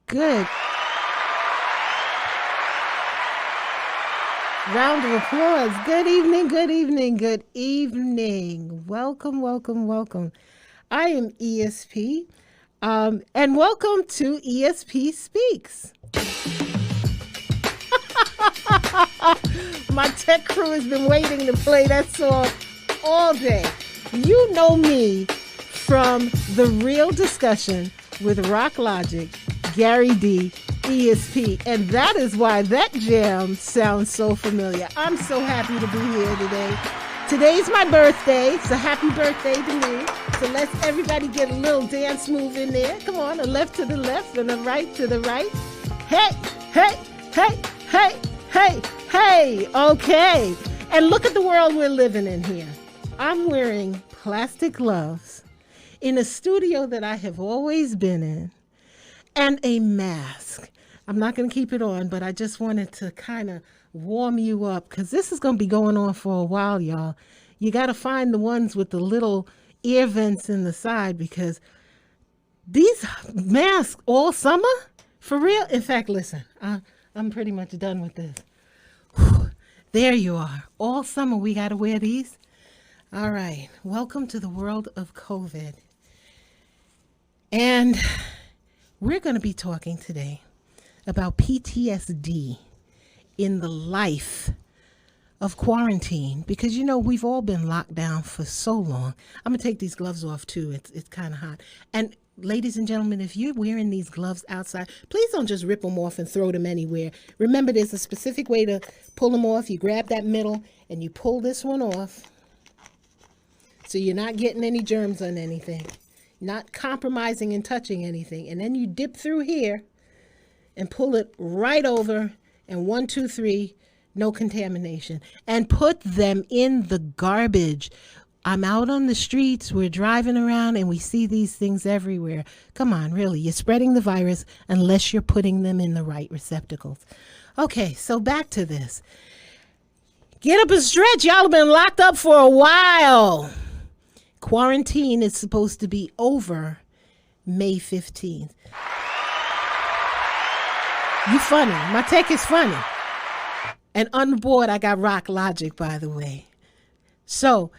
Good. Round of applause. Good evening, good evening, good evening. Welcome, welcome, welcome. I am ESP, and welcome to ESP Speaks. My tech crew has been waiting to play that song all day. You know me from The Real Discussion with Rock Logic, Gary D, ESP, and that is why that jam sounds so familiar. I'm so happy to be here today. Today's my birthday, so happy birthday to me. So let's everybody get a little dance move in there. Come on, a left to the left and a right to the right. Hey, hey, hey, hey, hey, hey. Okay. And look at the world we're living in here. I'm wearing plastic gloves in a studio that I have always been in and a mask. I'm not going to keep it on, but I just wanted to kind of warm you up because this is going to be going on for a while, y'all. You got to find the ones with the little ear vents in the side because these masks all summer, for real. In fact, listen, I'm pretty much done with this. Whew, there you are. All summer we got to wear these. All right. Welcome to the world of COVID. And we're going to be talking today about PTSD in the life of quarantine because, you know, we've all been locked down for so long. I'm going to take these gloves off, too. It's kind of hot. And ladies and gentlemen, if you're wearing these gloves outside, please don't just rip them off and throw them anywhere. Remember, there's a specific way to pull them off. You grab that middle and you pull this one off so you're not getting any germs on anything, not compromising and touching anything. And then you dip through here and pull it right over, and 1, 2, 3, no contamination. And put them in the garbage. I'm out on the streets, we're driving around, and we see these things everywhere. Come on, really, you're spreading the virus unless you're putting them in the right receptacles. Okay, so back to this. Get up and stretch. Y'all have been locked up for a while. Quarantine is supposed to be over May 15th. You funny. My tech is funny. And on the board, I got Rock Logic, by the way. So,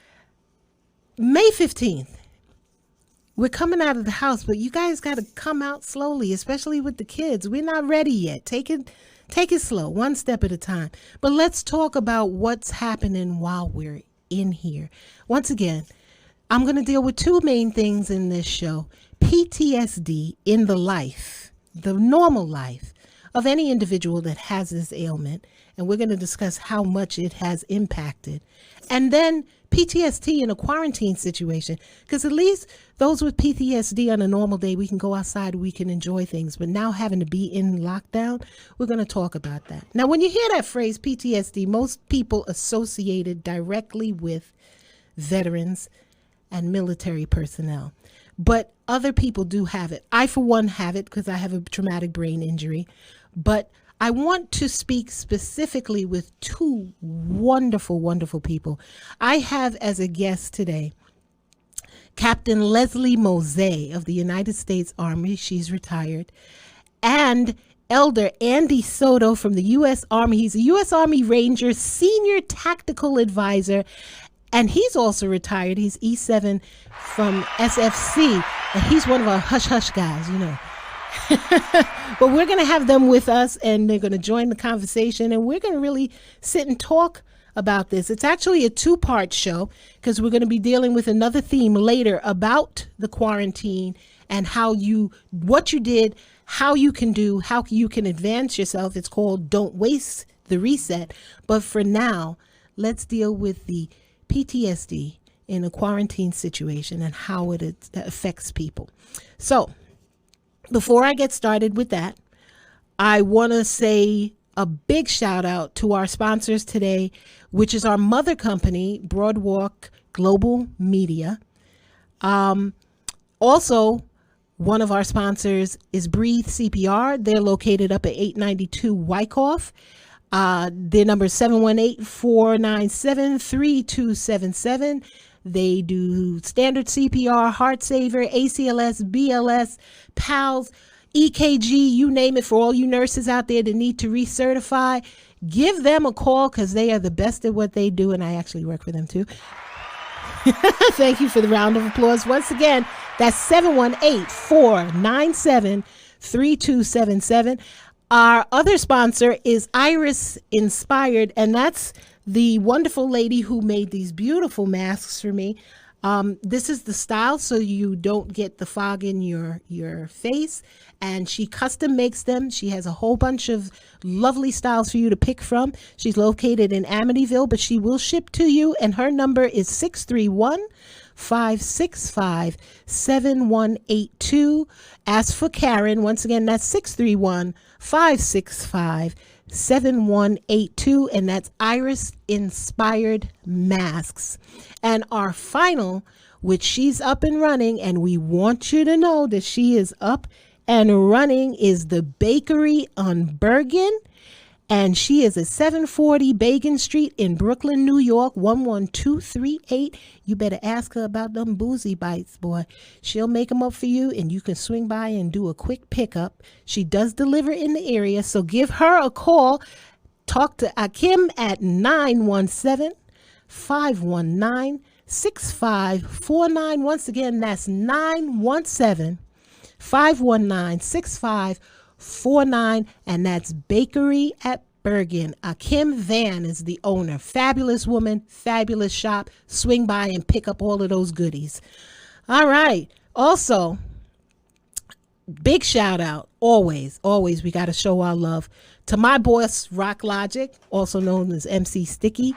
May 15th, we're coming out of the house, but you guys got to come out slowly, especially with the kids. We're not ready yet. Take it slow, one step at a time. But let's talk about what's happening while we're in here. Once again, I'm going to deal with two main things in this show. PTSD in the life, the normal life of any individual that has this ailment, and we're going to discuss how much it has impacted. And then PTSD in a quarantine situation, because at least those with PTSD on a normal day, we can go outside, we can enjoy things. But now having to be in lockdown, we're going to talk about that. Now, when you hear that phrase PTSD, most people associate it directly with veterans and military personnel. But other people do have it. I, for one, have it because I have a traumatic brain injury. But I want to speak specifically with two wonderful, wonderful people. I have as a guest today Captain Lesley Mose of the United States Army. She's retired. And Elder Andy Soto from the U.S. Army. He's a U.S. Army Ranger, Senior Tactical Advisor. And he's also retired. He's E7 from SFC. And he's one of our hush-hush guys, you know. But we're going to have them with us, and they're going to join the conversation. And we're going to really sit and talk about this. It's actually a two-part show because we're going to be dealing with another theme later about the quarantine and what you did, how you can advance yourself. It's called Don't Waste the Reset. But for now, let's deal with the PTSD in a quarantine situation and how it affects people. So before I get started with that, I want to say a big shout out to our sponsors today, which is our mother company, Broadwalk Global Media. Also, one of our sponsors is Breathe CPR. They're located up at 892 Wyckoff. Their number is 718-497-3277. They do standard CPR, heart saver, ACLS, BLS, PALS. EKG, you name it, for all you nurses out there that need to recertify, give them a call because they are the best at what they do, and I actually work for them too. Thank you for the round of applause. Once again, that's 718-497-3277. Our other sponsor is Iris Inspired, and that's the wonderful lady who made these beautiful masks for me. This is the style so you don't get the fog in your face, and she custom makes them. She has a whole bunch of lovely styles for you to pick from. She's located in Amityville, but she will ship to you, and her number is 631-565-7182. Ask for Karen. Once again, that's 631-565-7182, and that's Iris Inspired Masks. And our final, which she's up and running, and we want you to know that she is up and running, is the Bakery on Bergen. And she is at 740 Bacon Street in Brooklyn, New York, 11238. You better ask her about them boozy bites, boy. She'll make them up for you, and you can swing by and do a quick pickup. She does deliver in the area, so give her a call. Talk to Akim at 917-519-6549. Once again, that's 917-519-6549, and that's Bakery at Bergen. Kim Van is the owner. Fabulous woman, fabulous shop. Swing by and pick up all of those goodies. All right. Also, big shout out, always, we got to show our love to my boss, Rock Logic, also known as MC Sticky.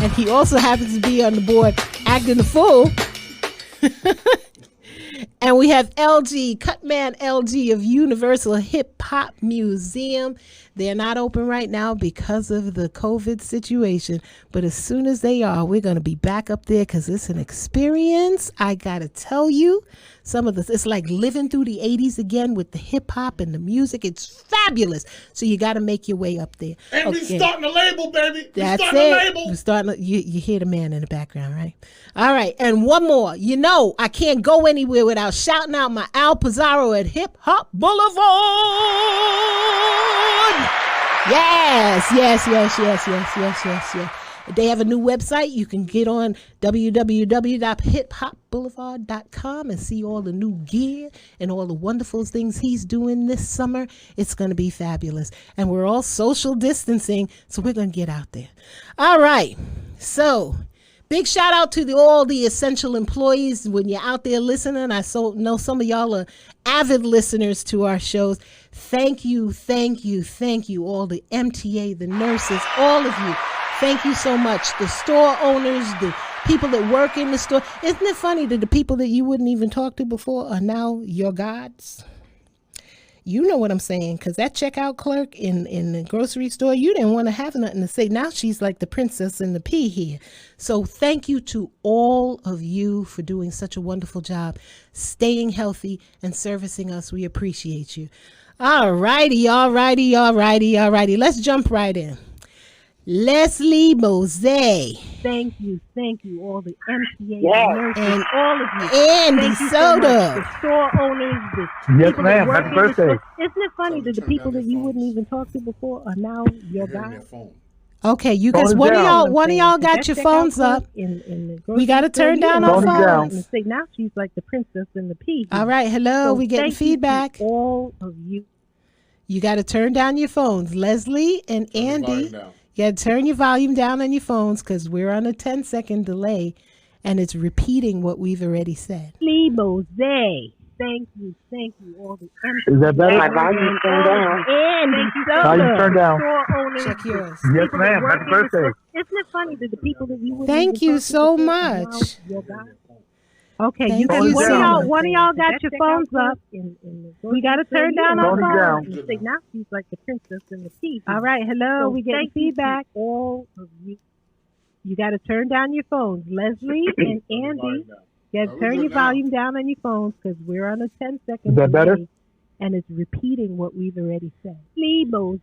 And he also happens to be on the board acting the fool. And we have LG, Cutman LG of Universal Hip Hop Museum. They're not open right now because of the COVID situation, but as soon as they are, we're going to be back up there because it's an experience. I got to tell you, some of this, it's like living through the 80s again with the hip hop and the music. It's fabulous. So you got to make your way up there. And we starting a label, baby. That's it. We're starting. You hear the man in the background, right? All right. And one more. You know, I can't go anywhere without shouting out my Al Pizarro at Hip Hop Boulevard. Yes. They have a new website. You can get on www.hiphopboulevard.com and see all the new gear and all the wonderful things he's doing this summer. It's going to be fabulous. And we're all social distancing, so we're going to get out there. All right. So big shout out to all the essential employees when you're out there listening. I know some of y'all are avid listeners to our shows. Thank you. All the MTA, the nurses, all of you. Thank you so much. The store owners, the people that work in the store. Isn't it funny that the people that you wouldn't even talk to before are now your gods? You know what I'm saying, because that checkout clerk in the grocery store, you didn't want to have nothing to say. Now she's like the princess in the pea here. So thank you to all of you for doing such a wonderful job, staying healthy and servicing us. We appreciate you. All righty. Let's jump right in. Lesley Mose. Thank you, all the MTA nurses, and all of you. Andy Soto. The store owners, the yes, people ma'am. that work Happy birthday. Isn't it funny that the people that you wouldn't even talk to before are now your guys? Okay, you guys, one of y'all got your phones up. We got to turn down our phones. Say, now she's like the princess in the pea. All right, hello, so we getting feedback. All of you. You got to turn down your phones. Leslie and Andy. You got to turn your volume down on your phones because we're on a 10-second delay and it's repeating what we've already said. Lesley Mose. Thank you, all the MTA. Is that better? My volume turned down. Andy Soto. Volume turned down. Check yours. Yes, ma'am. Happy birthday. Isn't it funny that the people that you would Thank you so much. Okay, Thank one you so much. of y'all got your phones up. We got to turn down our phones. Down. Now she's like the princess in the pea. All right, hello, we getting feedback. All of you. You got to turn down your phones. Leslie and Andy, you got to turn your volume down on your phones because we're on a 10-second Is that better? and it's repeating what we've already said. Lesley Mose.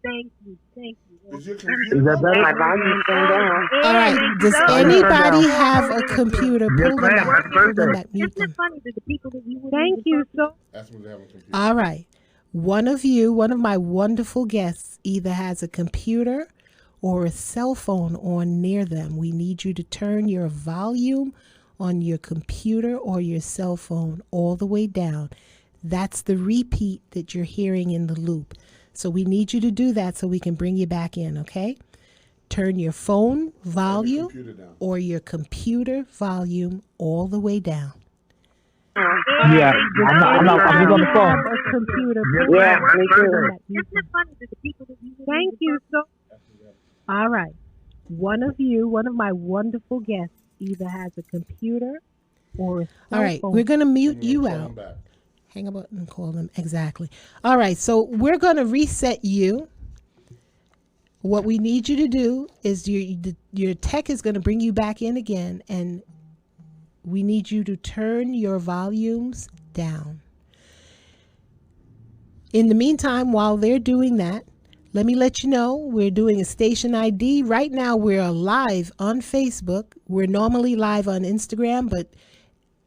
Thank you. Thank you. Is your Is computer? that better? My volume's going down. All right. Does Volume turned anybody down. have a computer? Yes, Pull them ma'am. back. Happy Pull them birthday. back. Mute Isn't it them. funny that the people that you would Thank you so Ask me to have a computer. All right. One of my wonderful guests, either has a computer or a cell phone on near them. We need you to turn your volume on your computer or your cell phone all the way down. That's the repeat that you're hearing in the loop. So we need you to do that so we can bring you back in, okay? Turn your phone volume or your computer volume all the way down. Yeah, I'm just on the phone. a computer. Yeah, me too. Isn't it funny that the people that you would Thank you so All right. One of my wonderful guests either has a computer or a cell All right, phone. we're going to mute you Call out. them back. Hang up and call them. Exactly. All right, so we're going to reset you. What we need you to do is your tech is going to bring you back in again, and we need you to turn your volumes down. In the meantime, while they're doing that, let me let you know we're doing a station ID. Right now, we're live on Facebook. We're normally live on Instagram, but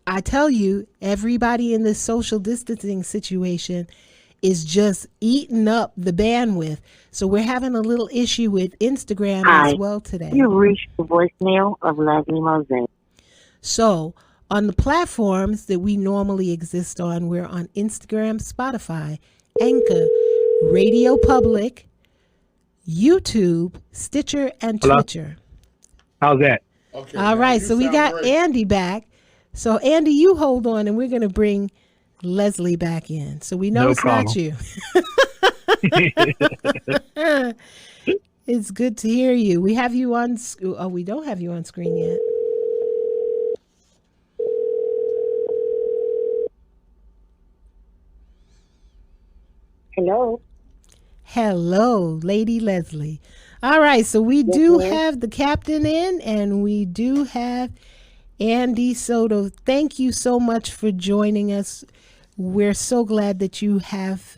I tell you, everybody in this social distancing situation is just eating up the bandwidth. So we're having a little issue with Instagram as well today. You reached the voicemail of Lesley Mose. So on the platforms that we normally exist on, we're on Instagram, Spotify, Anchor, Radio Public, YouTube, Stitcher, and Hello? Twitcher. How's that? Okay. All now right, you so we sound got great. Andy. Andy back. So Andy, you hold on, and we're going to bring Lesley back in. So we know No it's not you. It's good to hear you. We have you on. Oh, we don't have you on screen yet. Hello. Hello, Lady Lesley. All right, so we do have the captain in, and we do have Andy Soto. Thank you so much for joining us. We're so glad that you have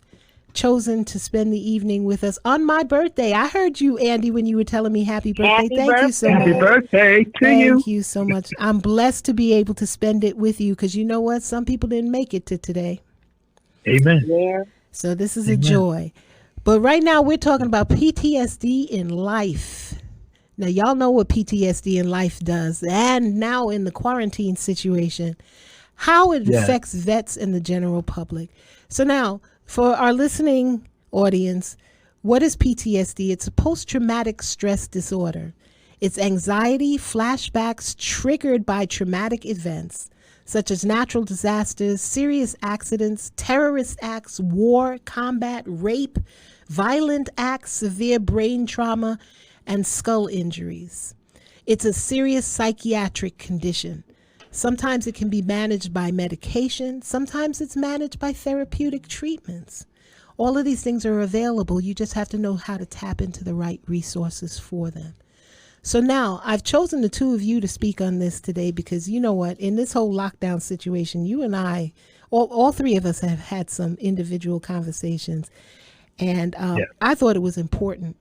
chosen to spend the evening with us on my birthday. I heard you, Andy, when you were telling me happy birthday. Happy Thank you so Happy much. birthday to you. Thank you so much. I'm blessed to be able to spend it with you because you know what? Some people didn't make it to today. Amen. Yeah. So this is a joy. But right now we're talking about PTSD in life. Now, y'all know what PTSD in life does. And now in the quarantine situation, how it affects vets and the general public. So now, for our listening audience, what is PTSD? It's a post-traumatic stress disorder. It's anxiety, flashbacks triggered by traumatic events, such as natural disasters, serious accidents, terrorist acts, war, combat, rape, violent acts, severe brain trauma, and skull injuries. It's a serious psychiatric condition. Sometimes it can be managed by medication. Sometimes it's managed by therapeutic treatments. All of these things are available. You just have to know how to tap into the right resources for them. So now I've chosen the two of you to speak on this today because you know what, in this whole lockdown situation, you and I, all three of us have had some individual conversations, and I thought it was important.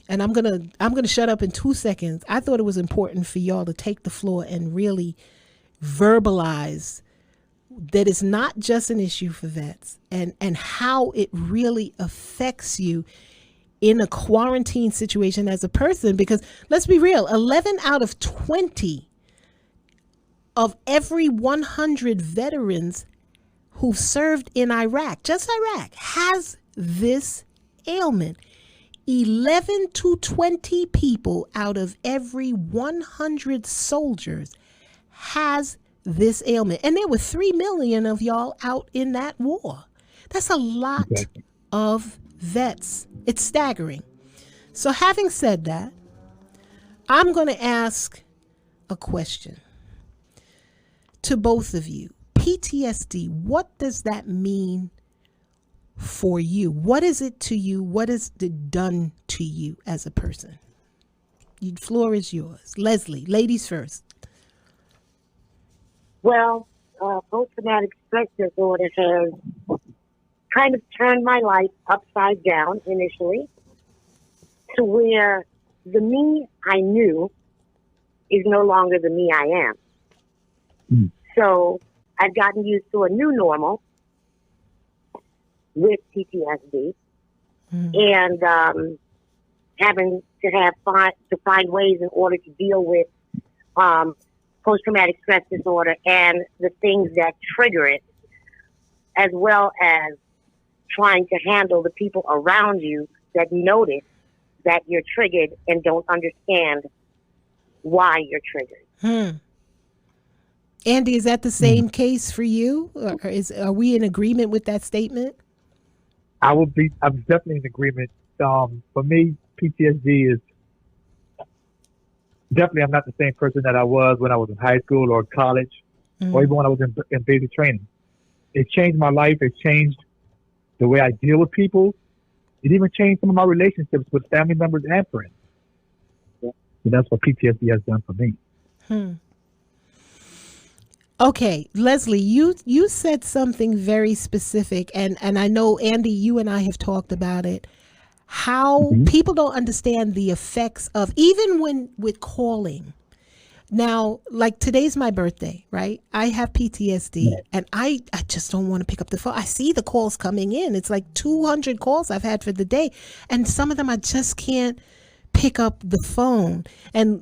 And I'm gonna shut up in 2 seconds. I thought it was important for y'all to take the floor and really verbalize that it's not just an issue for vets and how it really affects you in a quarantine situation as a person, because let's be real, 11 out of 20 of every 100 veterans who served in Iraq, just Iraq, has this ailment. 11 to 20 people out of every 100 soldiers has this ailment. And there were 3 million of y'all out in that war. That's a lot of vets. It's staggering. So having said that, I'm going to ask a question to both of you. PTSD, what does that mean for you? What is it to you? What has it done to you as a person? The floor is yours. Lesley, ladies first. Well, post-traumatic stress disorder has kind of turned my life upside down initially. to where the me I knew is no longer the me I am. Mm. So I've gotten used to a new normal with PTSD and having to find ways in order to deal with post-traumatic stress disorder and the things that trigger it, as well as trying to handle the people around you that notice that you're triggered and don't understand why you're triggered. Andy, is that the same case for you? Or are we in agreement with that statement? I'm definitely in agreement. For me, PTSD is definitely, I'm not the same person that I was when I was in high school or college, or even when I was in basic training. It changed my life. It changed the way I deal with people. It even changed some of my relationships with family members and friends. So that's what PTSD has done for me. Okay, Lesley, you said something very specific, and I know, Andy, you and I have talked about it, how people don't understand the effects of, even when with calling. Now, like today's my birthday, right? I have PTSD and I just don't want to pick up the phone. I see the calls coming in. It's like 200 calls I've had for the day. And some of them I just can't pick up the phone. And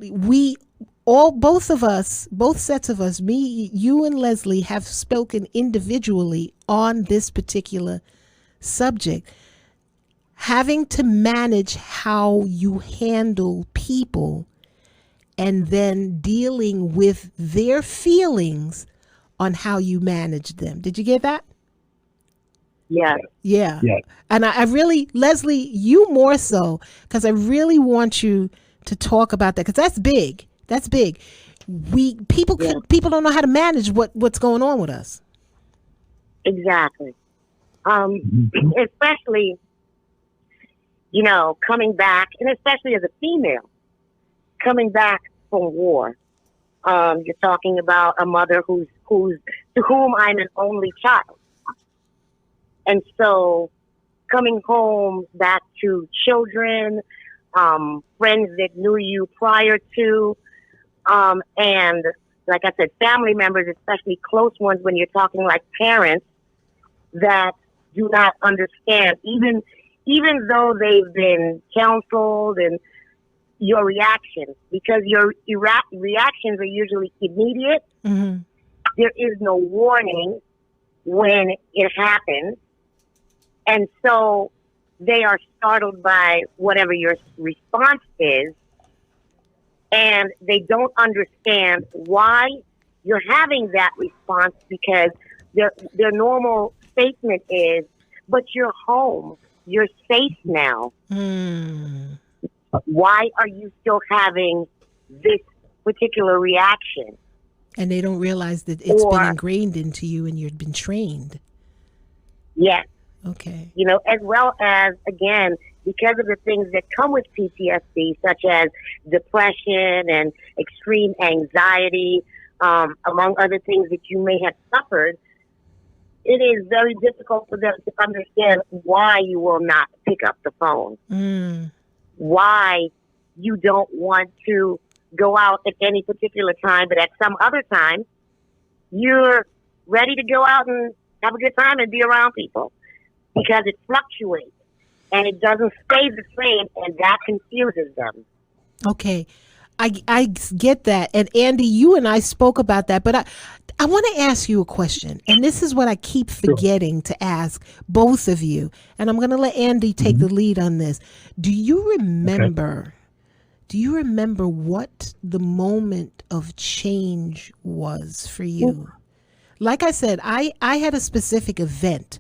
both sets of us, me, you and Lesley, have spoken individually on this particular subject. Having to manage how you handle people and then dealing with their feelings on how you manage them. Did you get that? Yeah. Yeah. Yeah. And I really, Lesley, you more so, because I really want you to talk about that, because that's big. That's big. People don't know how to manage what's going on with us. Exactly. Especially, coming back, and especially as a female, coming back from war. You're talking about a mother to whom I'm an only child. And so coming home back to children, friends that knew you prior to, and like I said, family members, especially close ones, when you're talking like parents that do not understand, even though they've been counseled, and your reactions, because your reactions are usually immediate. There is no warning when it happens. And so they are startled by whatever your response is, and they don't understand why you're having that response, because their normal statement is, but you're home, you're safe now. Why are you still having this particular reaction? And they don't realize that it's been ingrained into you and you've been trained. Yes. Okay. As well as, again, because of the things that come with PTSD, such as depression and extreme anxiety, among other things that you may have suffered, it is very difficult for them to understand why you will not pick up the phone. Why you don't want to go out at any particular time, but at some other time, you're ready to go out and have a good time and be around people, because it fluctuates and it doesn't stay the same, and that confuses them. Okay. I get that. And Andy, you and I spoke about that, but I want to ask you a question. And this is what I keep forgetting to ask both of you. And I'm going to let Andy take the lead on this. Do you remember what the moment of change was for you? Like I said, I had a specific event.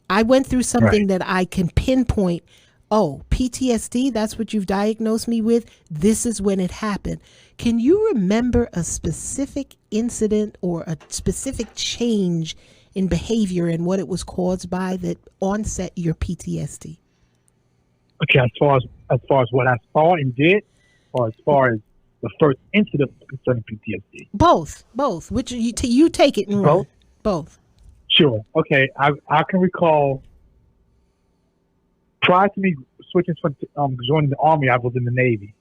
I went through something that I can pinpoint. Oh, PTSD, that's what you've diagnosed me with. This is when it happened. Can you remember a specific incident or a specific change in behavior and what it was caused by that onset your PTSD? Okay, as far as what I saw and did, or as far as the first incident concerning PTSD? Both. Which you take it and run. Both. Sure. Okay, I can recall prior to me switching from joining the Army, I was in the Navy.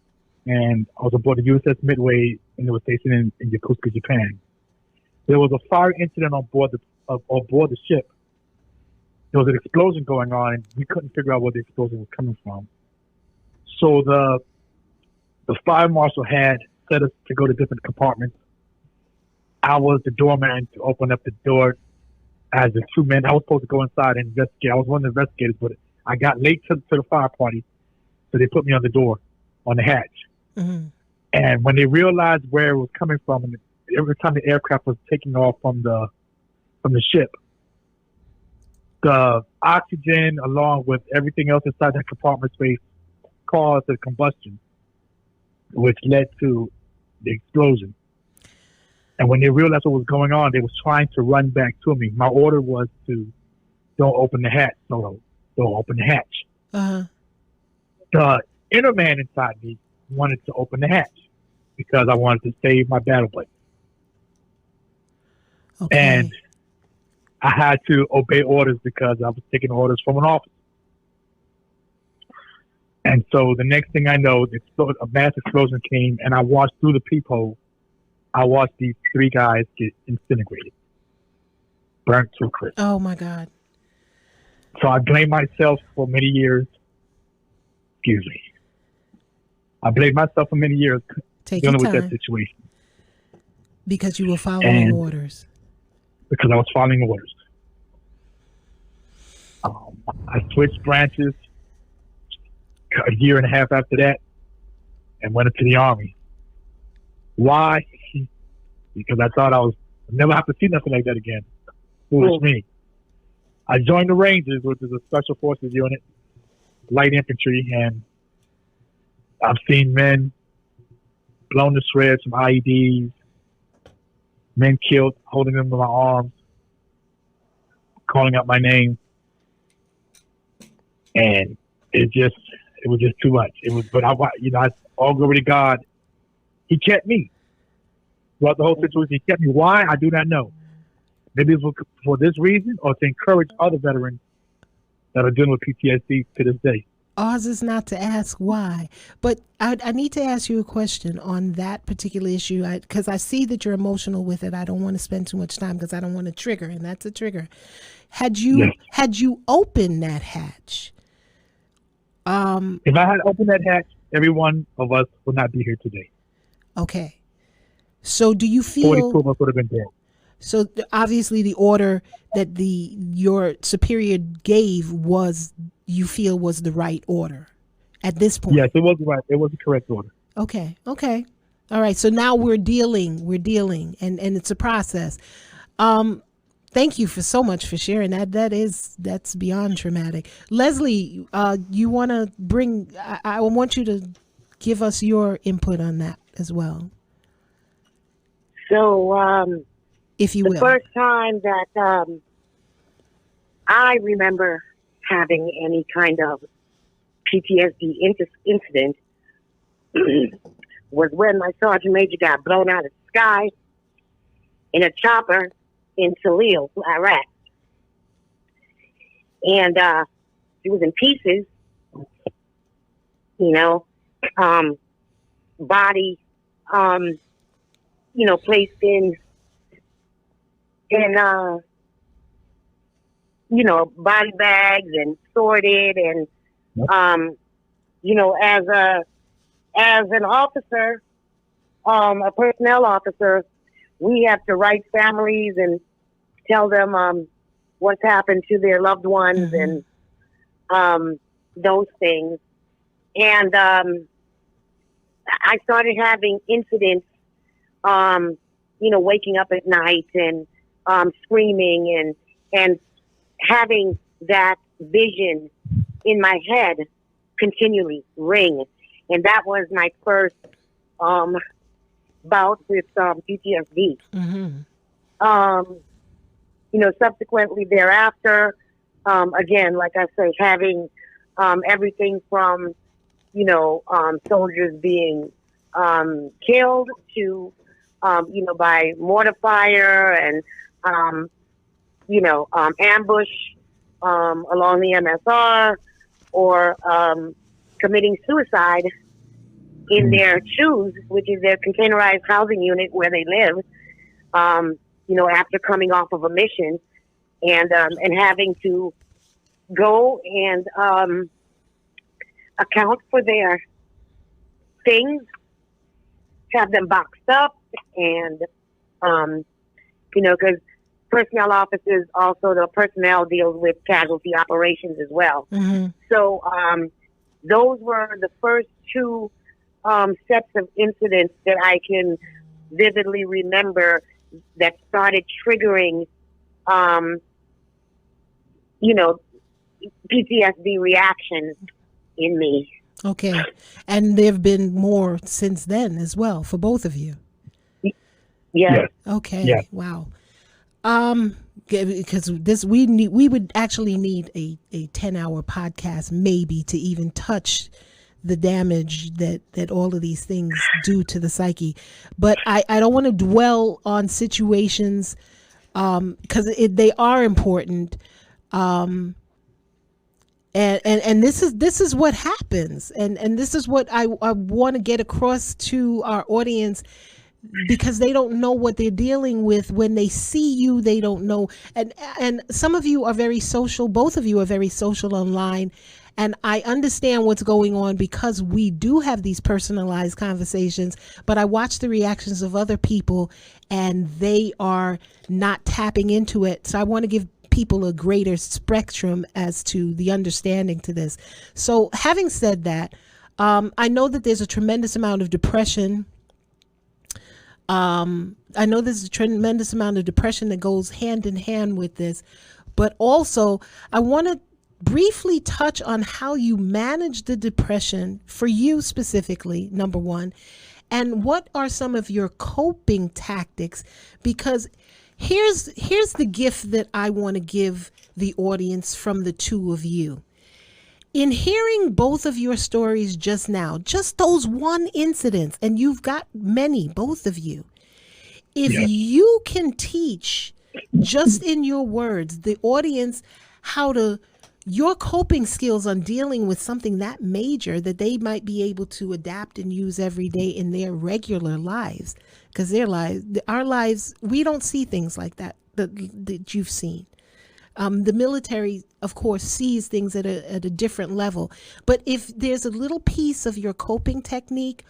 And I was aboard the USS Midway, and it was stationed in Yokosuka, Japan. There was a fire incident on board the ship. There was an explosion going on, and we couldn't figure out where the explosion was coming from. So the fire marshal had set us to go to different compartments. I was the doorman to open up the door as the two men. I was supposed to go inside and investigate. I was one of the investigators, but I got late to the fire party, so they put me on the door, on the hatch. Mm-hmm. And when they realized where it was coming from, and every time the aircraft was taking off from the ship, the oxygen, along with everything else inside that compartment space, caused a combustion, which led to the explosion. And when they realized what was going on, they was trying to run back to me. My order was to don't open the hatch, Soto. Don't open the hatch. Uh-huh. The inner man inside me wanted to open the hatch because I wanted to save my battle plate. Okay. And I had to obey orders because I was taking orders from an officer. And so the next thing I know, a mass explosion came, and I watched through the peephole. I watched these three guys get incinerated, burnt to a crisp. Oh, my God. So I blamed myself for many years. Excuse me. I blamed myself for many years dealing with that situation. Because you were following orders. Because I was following orders. I switched branches a year and a half after that and went into the Army. Why? Because I thought I'd never have to see nothing like that again. Foolish me. I joined the Rangers, which is a special forces unit, light infantry, and I've seen men blown to shreds from IEDs, men killed, holding them in my arms, calling out my name, and it was just too much. All glory to God, He kept me throughout the whole situation. He kept me. Why? I do not know. Maybe it's for this reason, or to encourage other veterans that are dealing with PTSD to this day. Ours is not to ask why, but I need to ask you a question on that particular issue, because I see that you're emotional with it. I don't want to spend too much time because I don't want to trigger, and that's a trigger. Had you opened that hatch? If I had opened that hatch, every one of us would not be here today. Okay. So do you feel 42 of us would have been dead. So obviously the order that your superior gave you feel was the right order at this point? Yes, it was right. It was the correct order. Okay. All right. So now we're dealing and it's a process. Thank you so much for sharing that. That's beyond traumatic. Lesley, you want to I want you to give us your input on that as well. So, if you will. The first time that I remember having any kind of PTSD incident was when my sergeant major got blown out of the sky in a chopper in Salil, Iraq. And he was in pieces, body, placed in body bags and sorted, and as an officer, a personnel officer, we have to write families and tell them what's happened to their loved ones, mm-hmm. and those things. And I started having incidents, waking up at night and screaming and having that vision in my head continually ring. And that was my first bout with PTSD. Mm-hmm. Subsequently thereafter, again, like I say, having everything from, soldiers being killed to, by mortar fire and, ambush along the MSR, or committing suicide in their shoes, which is their containerized housing unit where they live, after coming off of a mission and having to go and account for their things, have them boxed up, and because personnel officers also, the personnel deals with casualty operations as well. Mm-hmm. So those were the first two sets of incidents that I can vividly remember that started triggering, PTSD reactions in me. Okay. And there have been more since then as well for both of you. Yes. Okay. Yeah. Wow. Because we would actually need a 10-hour podcast maybe to even touch the damage that all of these things do to the psyche. But I don't want to dwell on situations because they are important. And this is what happens, and this is what I want to get across to our audience, because they don't know what they're dealing with when they see you. They don't know, and some of you are very social. Both of you are very social online, and I understand what's going on because we do have these personalized conversations. But I watch the reactions of other people, and they are not tapping into it. So I want to give people a greater spectrum as to the understanding to this. So having said that, I know that there's a tremendous amount of depression. I know there's a tremendous amount of depression that goes hand in hand with this, but also I want to briefly touch on how you manage the depression for you specifically, number one, and what are some of your coping tactics, because here's the gift that I want to give the audience from the two of you. In hearing both of your stories just now, just those one incidents, and you've got many, both of you, if you can teach just in your words the audience your coping skills on dealing with something that major that they might be able to adapt and use every day in their regular lives, because our lives, we don't see things like that you've seen. The military, of course, sees things at a different level. But if there's a little piece of your coping technique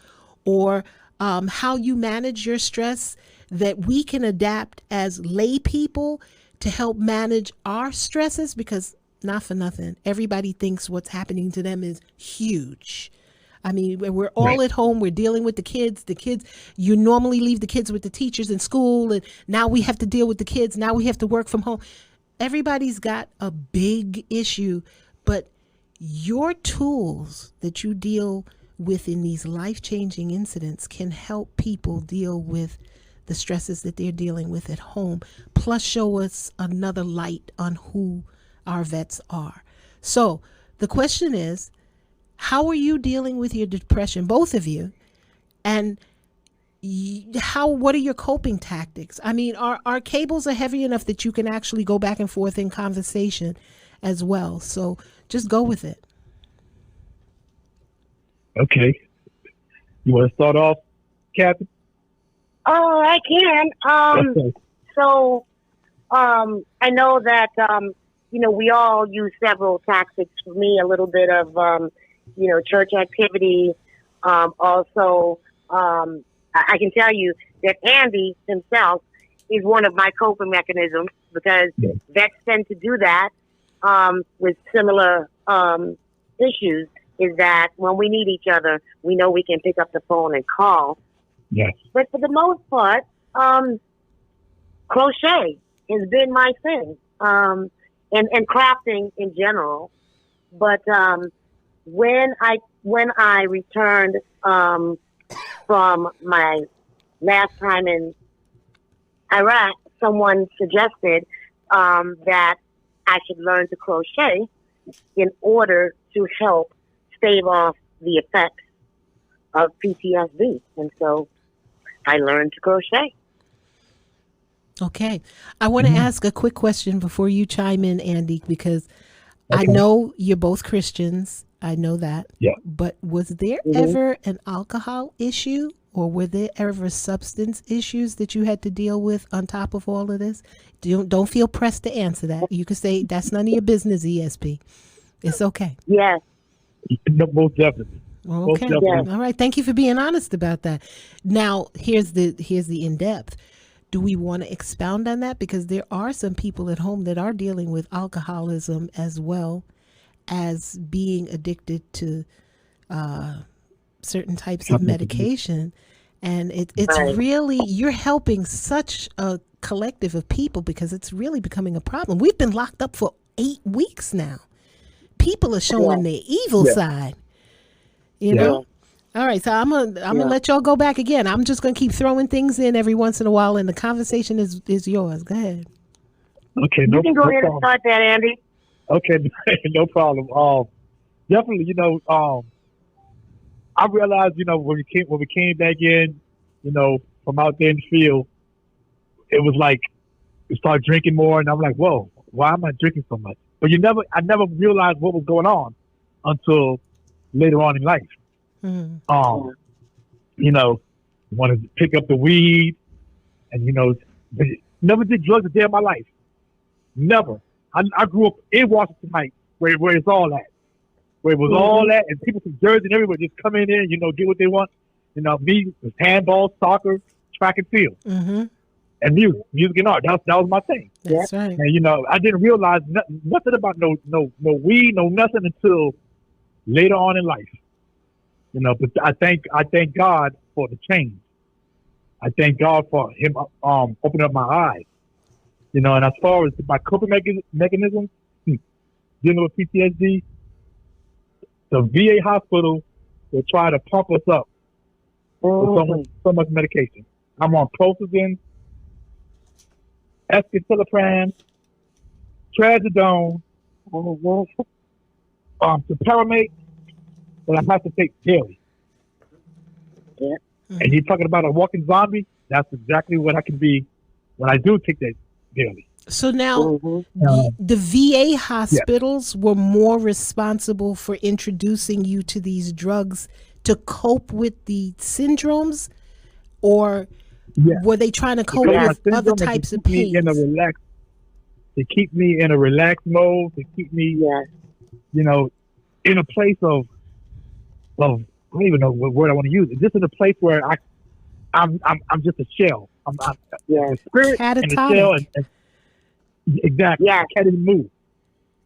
or how you manage your stress that we can adapt as lay people to help manage our stresses, because not for nothing, everybody thinks what's happening to them is huge. I mean, we're all at home. We're dealing with the kids. You normally leave the kids with the teachers in school, and now we have to deal with the kids. Now we have to work from home. Everybody's got a big issue, but your tools that you deal with in these life-changing incidents can help people deal with the stresses that they're dealing with at home, plus show us another light on who our vets are. So the question is, how are you dealing with your depression, both of you? And what are your coping tactics? I mean, our cables are heavy enough that you can actually go back and forth in conversation as well. So just go with it. Okay. You want to start off, Captain? Oh, I can. So I know that, we all use several tactics. For me, a little bit of, church activity. Also, I can tell you that Andy himself is one of my coping mechanisms, because vets tend to do that with similar issues, is that when we need each other, we know we can pick up the phone and call. Yes. But for the most part, crochet has been my thing, and crafting in general. But when I returned from my last time in Iraq, someone suggested that I should learn to crochet in order to help stave off the effects of PTSD. And so I learned to crochet. Okay. I want to ask a quick question before you chime in, Andy, because I know you're both Christians. I know that. Yeah. But was there ever an alcohol issue, or were there ever substance issues that you had to deal with on top of all of this? Don't feel pressed to answer that. You could say that's none of your business, ESP. It's okay. Yes. No, most definitely. Most Okay. definitely. All right. Thank you for being honest about that. Now, here's the in-depth. Do we want to expound on that? Because there are some people at home that are dealing with alcoholism as well as being addicted to certain types of medication. And it's really, you're helping such a collective of people because it's really becoming a problem. We've been locked up for 8 weeks now. People are showing their evil side, you know? All right, so I'm gonna let y'all go back again. I'm just gonna keep throwing things in every once in a while, and the conversation is yours. Go ahead. Okay, You can go ahead and start that, Andy. Okay, no problem. Definitely, I realized, when we came back in, from out there in the field, it was like we started drinking more, and I'm like, whoa, why am I drinking so much? But I never realized what was going on until later on in life. Wanted to pick up the weed, and never did drugs a day in my life. Never. I grew up in Washington Heights, where it's all at, where it was all at, and people from Jersey and everywhere just come in there, get what they want. Me was handball, soccer, track and field, and music and art. That was my thing. That's right. And I didn't realize nothing about no weed, no nothing until later on in life. But I thank God for the change. I thank God for Him opening up my eyes. And as far as my coping mechanism, dealing with PTSD, the VA hospital will try to pump us up with so much medication. I'm on Prolozin, escitalopram, trazodone, topiramate, that I have to take daily. Yeah. And you're talking about a walking zombie? That's exactly what I can be when I do take that daily. So now the VA hospitals were more responsible for introducing you to these drugs to cope with the syndromes, or were they trying to cope with other types of pains? To keep me in a relaxed mode, to keep me, in a place of I don't even know what word I want to use. Just in a place where I'm just a shell. I'm the spirit and the shell. Exactly. Yeah. I can't even move.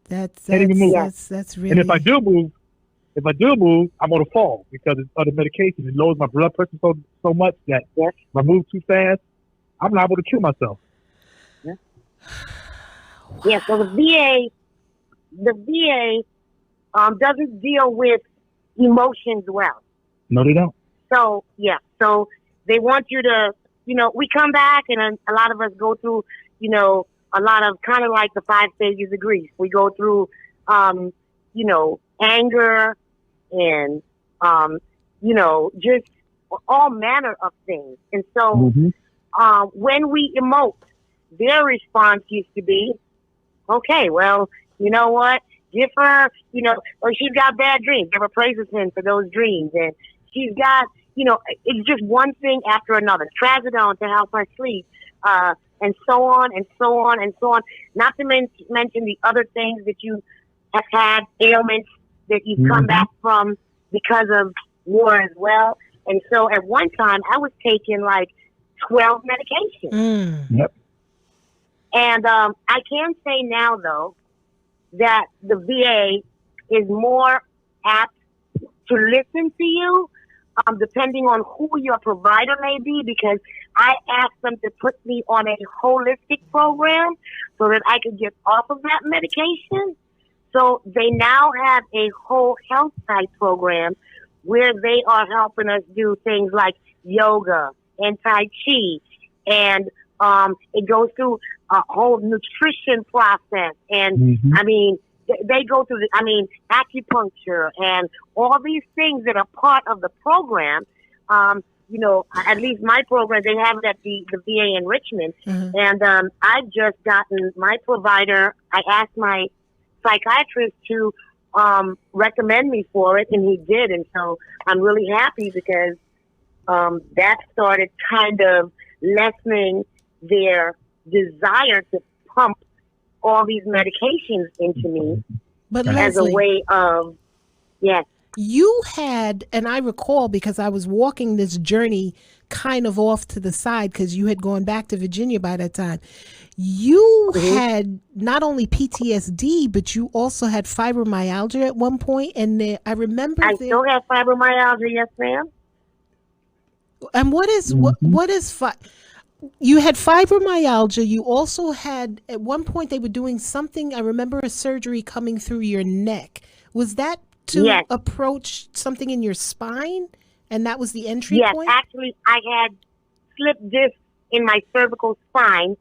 That's really. And if I do move, I'm gonna fall because it's other medication. It lowers my blood pressure so much that if I move too fast, I'm liable to kill myself. Yeah. Yeah. So the VA doesn't deal with emotions well. No, they don't. So so they want you to, we come back and a lot of us go through, a lot of kind of like the 5 stages of grief. We go through, anger and, just all manner of things. And so, when we emote, their response used to be, okay, well, you know what? Give her, or she's got bad dreams. Give her praises for those dreams. And she's got, it's just one thing after another. Trazodone to help her sleep, and so on and so on and so on. Not to mention the other things that you have had, ailments that you've come back from because of war as well. And so at one time, I was taking like 12 medications. Yep. And I can say now, though, that the VA is more apt to listen to you, depending on who your provider may be, because I asked them to put me on a holistic program so that I could get off of that medication. So they now have a whole health type program where they are helping us do things like yoga and Tai Chi, and it goes through a whole nutrition process. And I mean, they go through acupuncture and all these things that are part of the program. At least my program, they have it at the VA in Richmond. And I've just gotten my provider. I asked my psychiatrist to recommend me for it, and he did. And so I'm really happy because that started kind of lessening their desire to pump all these medications into me But as a Lesley, way of, yes. you had, and I recall because I was walking this journey kind of off to the side because you had gone back to Virginia by that time. You had not only PTSD, but you also had fibromyalgia at one point, and I remember. I still have fibromyalgia, yes, ma'am. And what is you had fibromyalgia. You also had at one point they were doing something. I remember a surgery coming through your neck. Was that to Yes. approach something in your spine, and that was the entry Yes, point? actually, I had slipped discs in my cervical spine,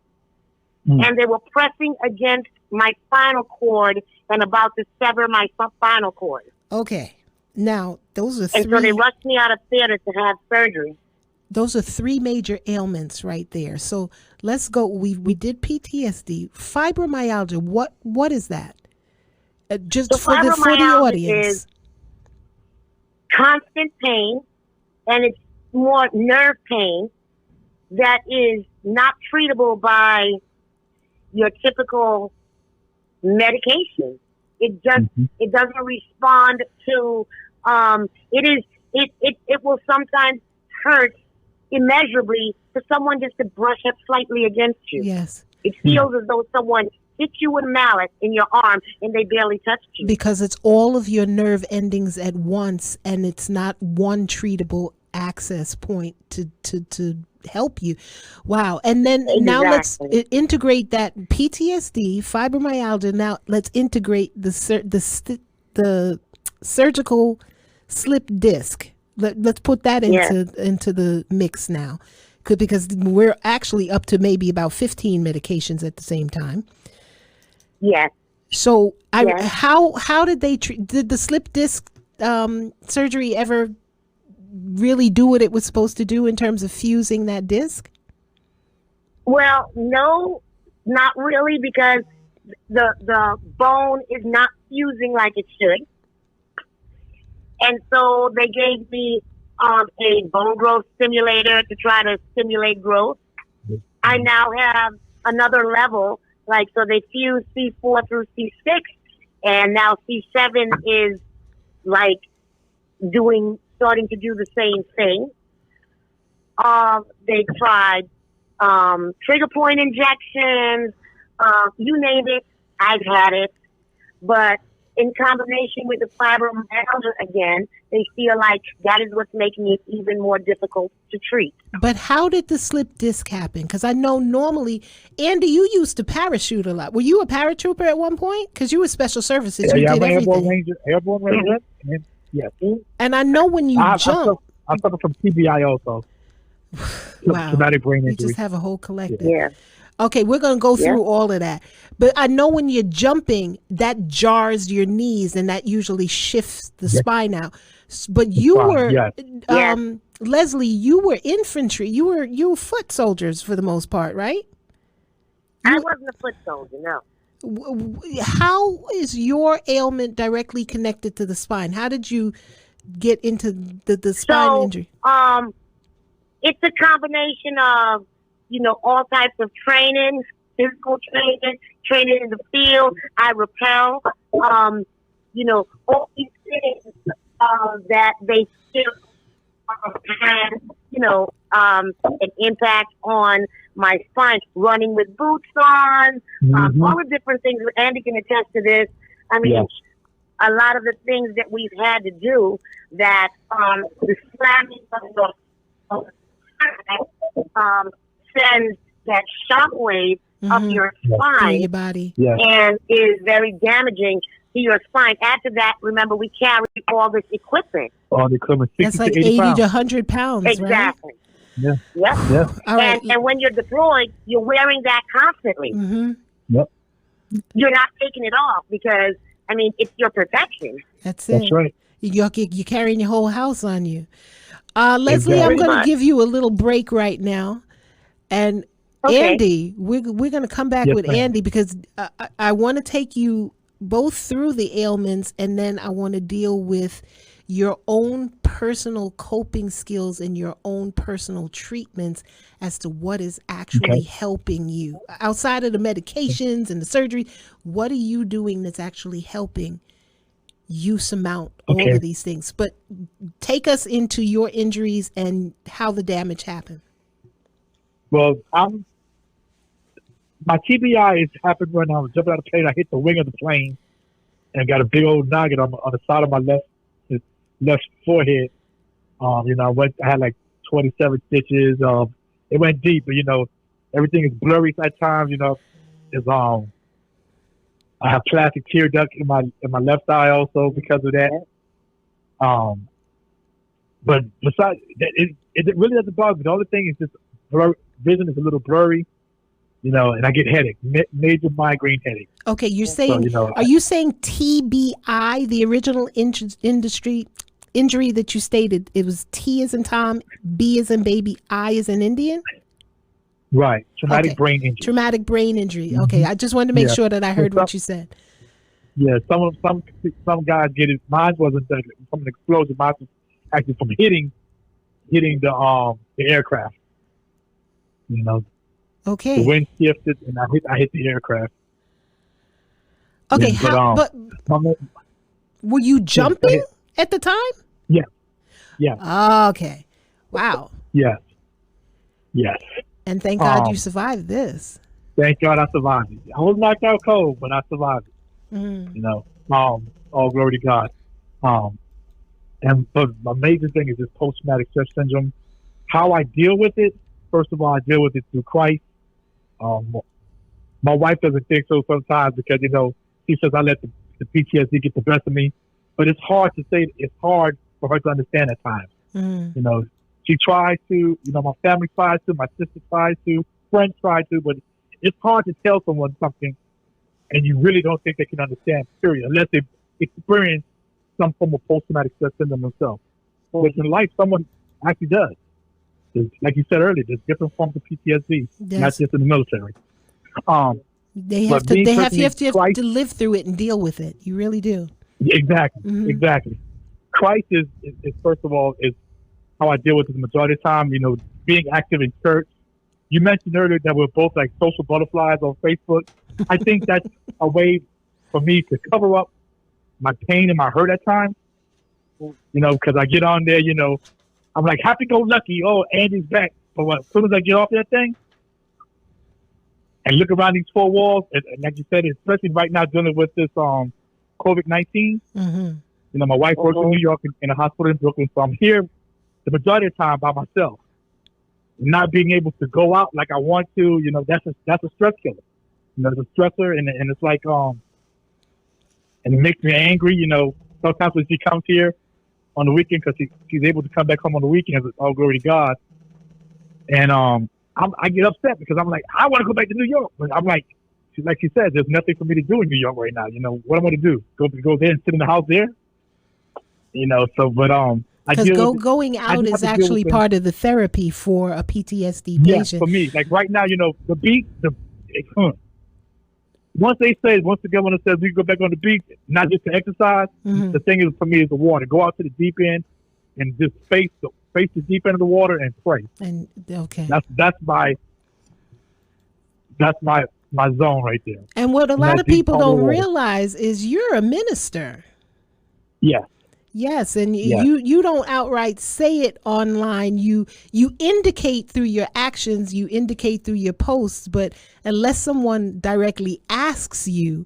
and they were pressing against my spinal cord and about to sever my spinal cord. Okay, now those are And so they three. rushed me out of theater to have surgery. Those are three major ailments right there. So let's go. We did PTSD, fibromyalgia. What is that? Just So for the fibromyalgia audience. is constant pain, and it's more nerve pain that is not treatable by your typical medication. It just it doesn't respond to it will sometimes hurt immeasurably for someone just to brush up slightly against you. Yes. It feels as though someone hit you with mallet in your arm and they barely touched you. Because it's all of your nerve endings at once, and it's not one treatable access point to help you. Wow. And then now let's integrate that PTSD, fibromyalgia. Now let's integrate the surgical slip disc. Let's put that into the mix now, because we're actually up to maybe about 15 medications at the same time. Yes. So how did they treat? Did the slip disc surgery ever really do what it was supposed to do in terms of fusing that disc? Well, no, not really, because the bone is not fusing like it should. And so they gave me a bone growth stimulator to try to stimulate growth. I now have another level, so they fused C4 through C6, and now C7 is starting to do the same thing. They tried trigger point injections, you name it, I've had it, but in combination with the fibromyalgia again, they feel like that is what's making it even more difficult to treat. But how did the slip disc happen? Because I know normally, Andy, you used to parachute a lot. Were you a paratrooper at one point? Because you were special services. You did everything. Airborne Ranger. Yes. And I know when you jump. I suffer from TBI also. Wow. Traumatic brain You injury. just have a whole collective. Yeah. Okay, we're going to go through all of that. But I know when you're jumping, that jars your knees, and that usually shifts the spine out. But you were, Lesley, you were infantry. You were foot soldiers for the most part, right? I wasn't a foot soldier, no. How is your ailment directly connected to the spine? How did you get into the spine injury? It's a combination of, all types of training, physical training in the field. I rappel, all these things that they still had, an impact on my spine. Running with boots on, all the different things. Andy can attest to this. I mean, a lot of the things that we've had to do that the slamming of the sends that shockwave up your spine your body. and is very damaging to your spine. After that, remember, we carry all this equipment. All the equipment, 60 That's like to 80 80 pounds. to 100 pounds, Exactly. Yeah. Yep. Yeah. All right. And when you're deployed, you're wearing that constantly. Mm-hmm. Yep. You're not taking it off because, it's your protection. That's it. That's right. You're carrying your whole house on you. Lesley, I'm Exactly. going to give you a little break right now. And Okay. Andy, we're going to come back Yes, with ma'am. Andy because I want to take you both through the ailments, and then I want to deal with your own personal coping skills and your own personal treatments as to what is actually helping you outside of the medications and the surgery. What are you doing that's actually helping you surmount all of these things? But take us into your injuries and how the damage happened. Well, my TBI happened when I was jumping out of the plane. I hit the wing of the plane and got a big old nugget on the side of my left forehead. I had like 27 stitches. It went deep, but everything is blurry at times. It's I have plastic tear duct in my left eye also because of that. But besides, it really doesn't bother me. The only thing is just vision is a little blurry, and I get headache, major migraine headache. Okay, you're saying, are you saying TBI, the original injury that you stated? It was T as in Tom, B as in baby, I as in Indian? Right. Traumatic brain injury. Traumatic brain injury. Okay. I just wanted to make sure that I heard what you said. Yeah. Some guys get it. Mine wasn't from an explosion. Mine was actually from hitting the aircraft. Okay. The wind shifted and I hit the aircraft. Okay. But were you jumping at the time? Yeah. Yeah. Okay. Wow. Yes. Yes. And thank God you survived this. Thank God I survived it. I was knocked out cold, but I survived it. All glory to God. But my major thing is this post-traumatic stress syndrome. How I deal with it, first of all, I deal with it through Christ. My wife doesn't think so sometimes because, she says I let the PTSD get the best of me. But it's hard to say, it's hard for her to understand at times. She tries to, my family tries to, my sister tries to, friends try to, but it's hard to tell someone something and you really don't think they can understand, period, unless they experience some form of post-traumatic stress syndrome themselves. Which in life, someone actually does. Like you said earlier, there's different forms of PTSD, not just in the military. They have to live through it and deal with it. You really do. Exactly. Exactly. Christ is first of all, is how I deal with it the majority of the time, being active in church. You mentioned earlier that we're both like social butterflies on Facebook. I think that's a way for me to cover up my pain and my hurt at times. Because I get on there, I'm like happy-go-lucky. Oh, Andy's back. But as soon as I get off that thing and look around these four walls, and like you said, especially right now dealing with this COVID-19, my wife works in New York in a hospital in Brooklyn, so I'm here the majority of the time by myself. Not being able to go out like I want to, that's a stress killer. It's a stressor, and it's like, and it makes me angry. Sometimes when she comes here on the weekend, because she's able to come back home on the weekends, all glory to God. And I get upset because I'm like, I want to go back to New York, but I'm like she said, there's nothing for me to do in New York right now. What am I going to do? Go there and sit in the house there? Because going out is actually part of the therapy for a PTSD patient. Yeah, for me. Like right now, the beach, once the government says we can go back on the beach, not just to exercise, the thing is for me is the water. Go out to the deep end and just face the deep end of the water and pray. And okay. That's my zone right there. And what a lot of people don't realize is you're a minister. Yes. Yes, and you don't outright say it online. You indicate through your actions, you indicate through your posts, but unless someone directly asks you,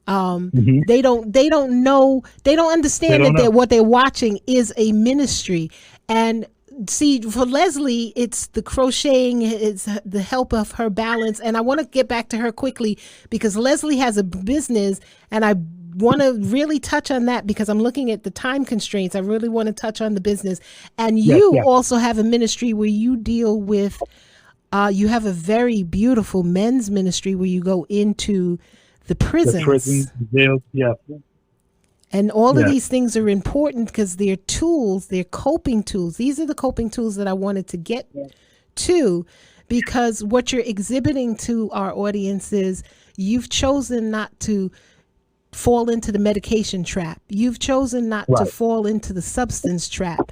they don't know, they don't understand that what they're watching is a ministry. And see, for Lesley, it's the crocheting, it's the help of her balance. And I want to get back to her quickly because Lesley has a business, and I want to really touch on that because I'm looking at the time constraints. I really want to touch on the business. And you also have a ministry where you deal with, you have a very beautiful men's ministry where you go into the prisons. The prisons, jails, And all of these things are important because they're tools, they're coping tools. These are the coping tools that I wanted to get to, because what you're exhibiting to our audience is you've chosen not to fall into the medication trap. You've chosen not to Right. fall into the substance trap.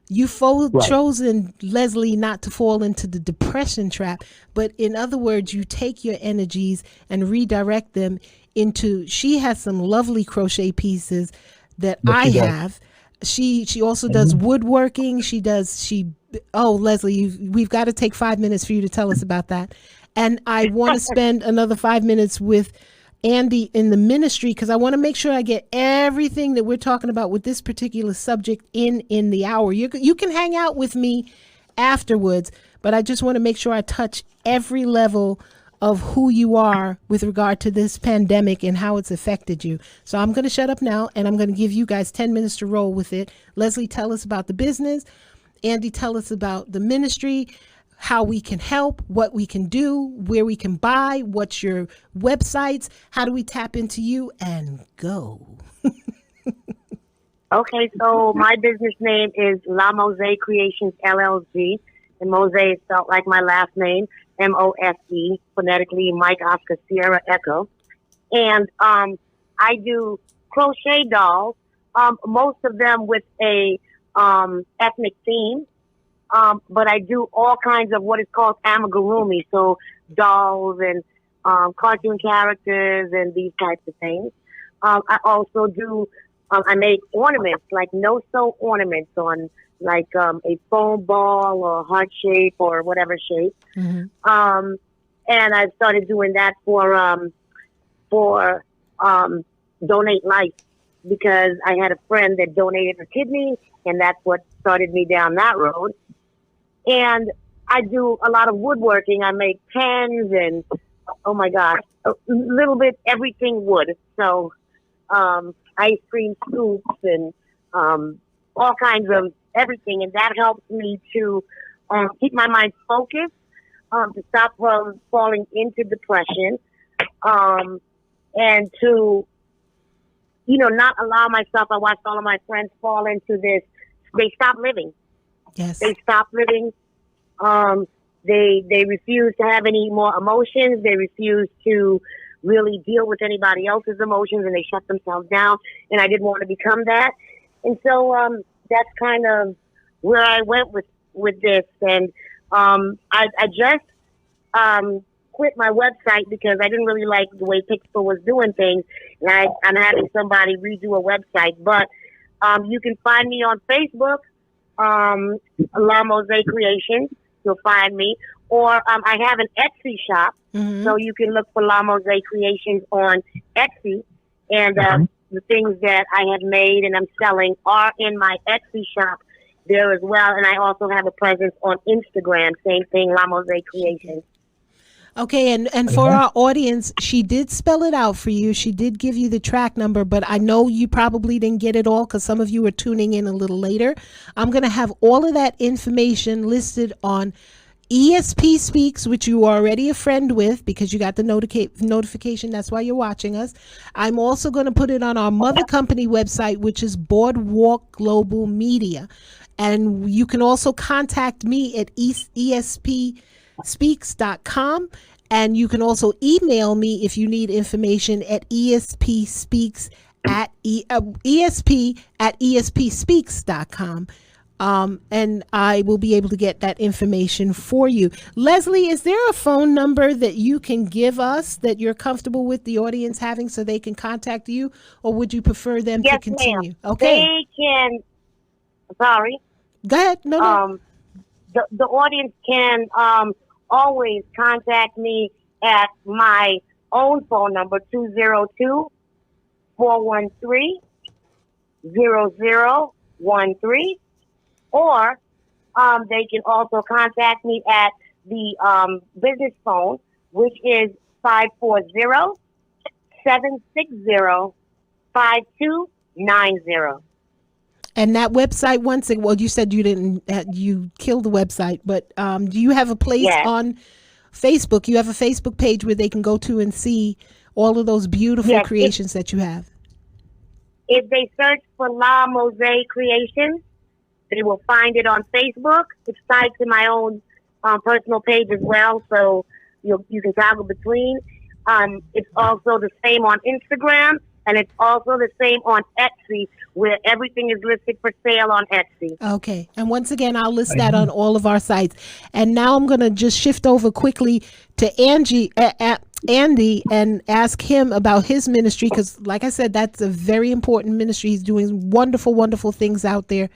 You've Right. chosen, Lesley, not to fall into the depression trap. But in other words, you take your energies and redirect them into, she has some lovely crochet pieces that Yes, I she does. have. She also does woodworking. Lesley, we've got to take 5 minutes for you to tell us about that. And I want to spend another 5 minutes with Andy in the ministry, because I want to make sure I get everything that we're talking about with this particular subject in the hour. You can hang out with me afterwards, but I just want to make sure I touch every level of who you are with regard to this pandemic and how it's affected you. So I'm going to shut up now, and I'm going to give you guys 10 minutes to roll with it. Lesley, tell us about the business. Andy, tell us about the ministry, how we can help, what we can do, where we can buy, what's your websites, how do we tap into you, and go. Okay, so my business name is La Mose Creations LLC, and Mose is spelled like my last name, Mose, phonetically Mike Oscar Sierra Echo. And I do crochet dolls, most of them with a ethnic theme. But I do all kinds of what is called amigurumi, so dolls and cartoon characters and these types of things. I also do, I make ornaments, like no-sew ornaments on like a foam ball or heart shape or whatever shape. Mm-hmm. And I've started doing that for Donate Life, because I had a friend that donated her kidney, and that's what started me down that road. And I do a lot of woodworking. I make pens and, oh my gosh, a little bit everything wood. So ice cream scoops and all kinds of everything. And that helps me to keep my mind focused, to stop from falling into depression, and to, not allow myself. I watched all of my friends fall into this. They stop living. Yes. They stop living. They refuse to have any more emotions. They refuse to really deal with anybody else's emotions, and they shut themselves down. And I didn't want to become that. And so that's kind of where I went with this. And I just quit my website because I didn't really like the way Pixel was doing things. And I'm having somebody redo a website. But you can find me on Facebook. La Mose Creations, you'll find me. Or I have an Etsy shop, so you can look for La Mose Creations on Etsy. And the things that I have made and I'm selling are in my Etsy shop there as well. And I also have a presence on Instagram, same thing, La Mose Creations. Okay, and for our audience, she did spell it out for you. She did give you the track number, but I know you probably didn't get it all because some of you are tuning in a little later. I'm going to have all of that information listed on ESP Speaks, which you are already a friend with because you got the notification. That's why you're watching us. I'm also going to put it on our mother company website, which is Boardwalk Global Media. And you can also contact me at espspeaks.com, and you can also email me if you need information at esp@espspeaks.com. And I will be able to get that information for you. Lesley, is there a phone number that you can give us that you're comfortable with the audience having so they can contact you, or would you prefer them to continue? Ma'am. Okay. They can, sorry. Go ahead. No. The audience can always contact me at my own phone number, 202-413-0013, or they can also contact me at the business phone, which is 540-760-5290. And that website, well, you said you didn't, you killed the website, but do you have a place on Facebook? You have a Facebook page where they can go to and see all of those beautiful creations that you have? If they search for La Mose Creations, they will find it on Facebook. It's tied to my own personal page as well, so you can toggle between. It's also the same on Instagram, And it's also the same on Etsy, where everything is listed for sale on Etsy. Okay. And once again, I'll list that on all of our sites. And now I'm going to just shift over quickly to Andy and ask him about his ministry, because like I said, that's a very important ministry. He's doing wonderful, wonderful things out there.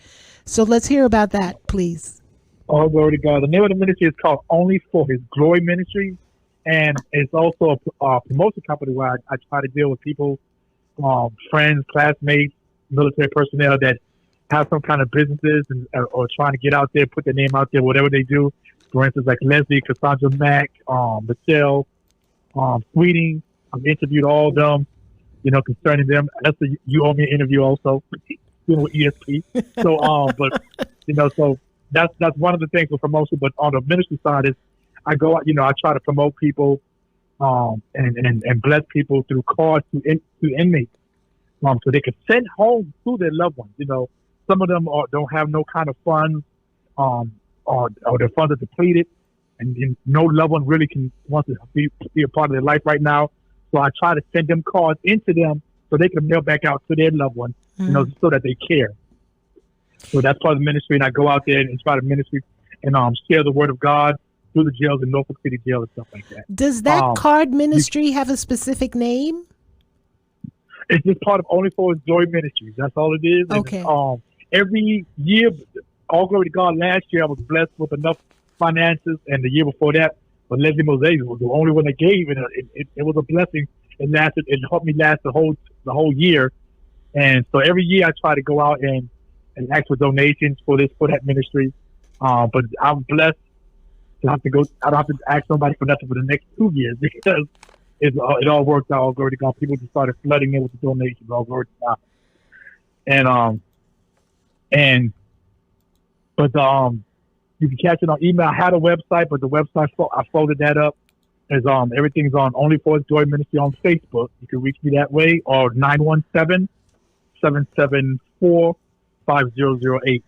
So let's hear about that, please. All glory to God. The name of the ministry is called Only for His Glory Ministry. And it's also a promotion company where I try to deal with people, friends, classmates, military personnel that have some kind of businesses or trying to get out there, put their name out there, whatever they do. For instance, like Lesley, Cassandra Mack, Michelle, Sweeting. I've interviewed all of them, concerning them. You owe me an interview also, with ESP. So, so that's one of the things with promotion. But on the ministry side is I go out, I try to promote people, and bless people through cards to inmates, so they can send home to their loved ones. Some of them don't have no kind of funds, or their funds are depleted, and no loved one really wants to be a part of their life right now. So I try to send them cards into them so they can mail back out to their loved ones, so that they care. So that's part of the ministry, and I go out there and try to ministry and share the word of God through the jails in Norfolk City Jail and stuff like that. Does that card ministry have a specific name? It's just part of Only for His Glory Ministries. That's all it is. Okay. And, every year, all glory to God, last year I was blessed with enough finances, and the year before that, but Lesley Mose was the only one that gave, and it was a blessing. It helped me last the whole year. And so every year I try to go out and ask for donations for that ministry. But I'm blessed to have to go. I don't have to ask somebody for nothing for the next 2 years, because it all worked out. All glory to God. People just started flooding in with the donations. All glory to God. But you can catch it on email. I had a website, but the website I folded that up. As everything's on Only for His Glory Ministry on Facebook. You can reach me that way, or 917-774-5008,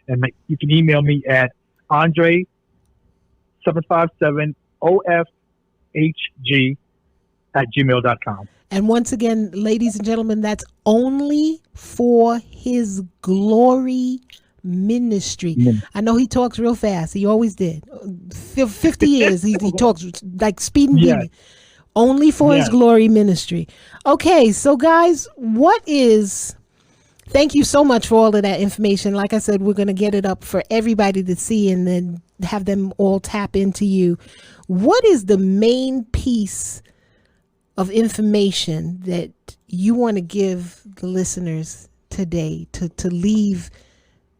and you can email me at Andre 757OFHG@gmail.com. And once again, ladies and gentlemen, that's Only for His Glory Ministry. I know he talks real fast. He always did. 50 years he talks like speeding demon. Only for His Glory Ministry. Okay, so guys, thank you so much for all of that information. Like I said, we're going to get it up for everybody to see and then have them all tap into you. What is the main piece of information that you want to give the listeners today to leave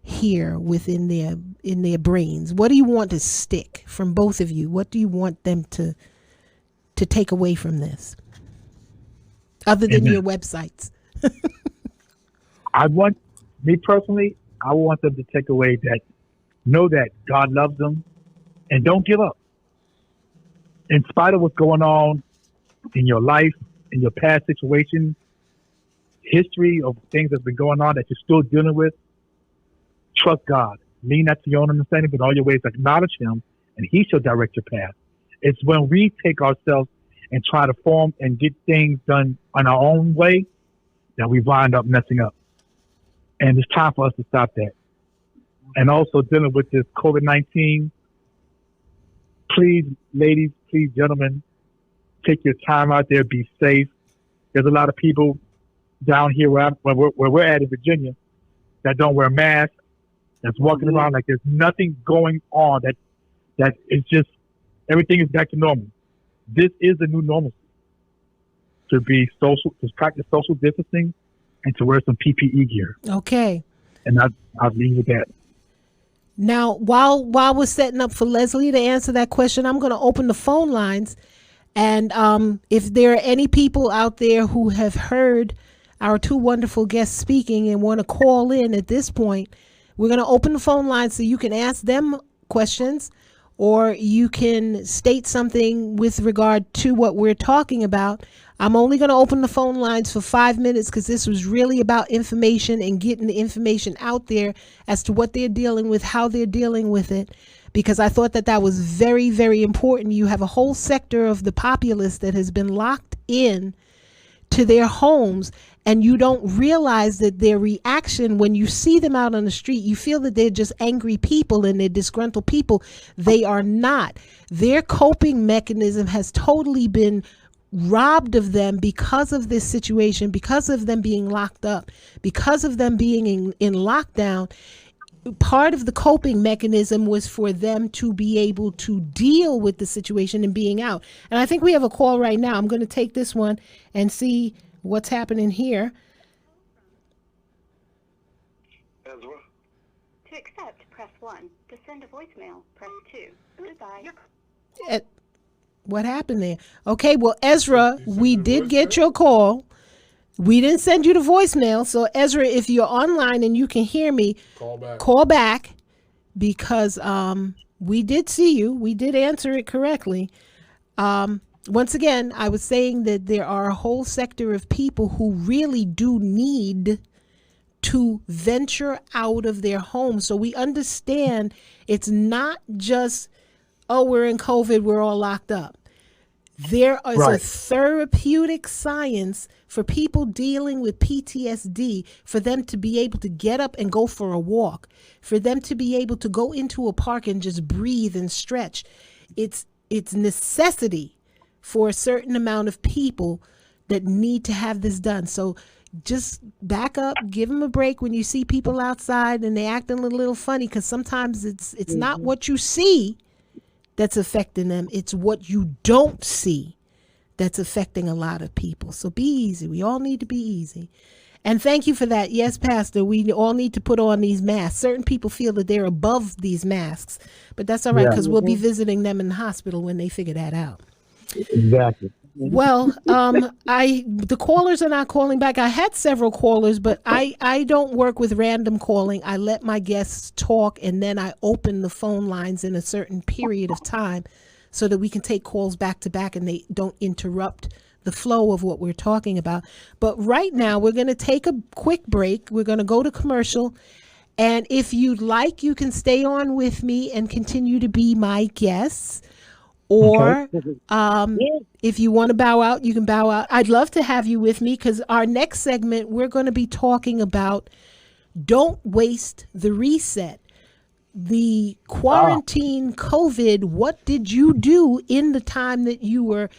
here within their brains? What do you want to stick from both of you? What do you want them to take away from this, other than your websites? I want them to take away that, know that God loves them, and don't give up. In spite of what's going on in your life, in your past situation, history of things that's been going on that you're still dealing with, trust God. Lean not to your own understanding, but all your ways acknowledge Him, and He shall direct your path. It's when we take ourselves and try to form and get things done on our own way that we wind up messing up. And it's time for us to stop that. And also dealing with this COVID-19, please, ladies, please, gentlemen, take your time out there, be safe. There's a lot of people down here where we're at in Virginia that don't wear masks, that's walking around like there's nothing going on, that is just, everything is back to normal. This is the new normalcy. To be social, to practice social distancing, and to wear some PPE gear. Okay. And I'll leave with that. Now, while we're setting up for Lesley to answer that question, I'm going to open the phone lines. And if there are any people out there who have heard our two wonderful guests speaking and want to call in at this point, we're going to open the phone lines so you can ask them questions, or you can state something with regard to what we're talking about. I'm only going to open the phone lines for 5 minutes because this was really about information and getting the information out there as to what they're dealing with, how they're dealing with it, because I thought that was very, very important. You have a whole sector of the populace that has been locked in to their homes, and you don't realize that their reaction when you see them out on the street, you feel that they're just angry people and they're disgruntled people. They are not. Their coping mechanism has totally been robbed of them because of this situation, because of them being locked up, because of them being in lockdown. Part of the coping mechanism was for them to be able to deal with the situation and being out. And I think we have a call right now. I'm going to take this one and see what's happening here. Ezra? To accept, press 1. To send a voicemail, press 2. Goodbye. What happened there? Okay, well, Ezra, we did get your call. We didn't send you the voicemail. So, Ezra, if you're online and you can hear me, call back because we did see you. We did answer it correctly. Once again, I was saying that there are a whole sector of people who really do need to venture out of their homes. So we understand it's not just, oh, we're in COVID, we're all locked up. There is a therapeutic science for people dealing with PTSD, for them to be able to get up and go for a walk, for them to be able to go into a park and just breathe and stretch. It's necessity for a certain amount of people that need to have this done. So just back up, give them a break when you see people outside and they acting a little funny, because sometimes it's not what you see that's affecting them. It's what you don't see that's affecting a lot of people. So be easy. We all need to be easy. And thank you for that. Yes, Pastor, we all need to put on these masks. Certain people feel that they're above these masks, but that's all right, because we'll be visiting them in the hospital when they figure that out. Exactly. Well, the callers are not calling back. I had several callers, but I don't work with random calling. I let my guests talk, and then I open the phone lines in a certain period of time so that we can take calls back to back and they don't interrupt the flow of what we're talking about. But right now, we're going to take a quick break. We're going to go to commercial. And if you'd like, you can stay on with me and continue to be my guests. Or if you want to bow out, you can bow out. I'd love to have you with me, because our next segment, we're going to be talking about don't waste the reset. The quarantine COVID, what did you do in the time that you were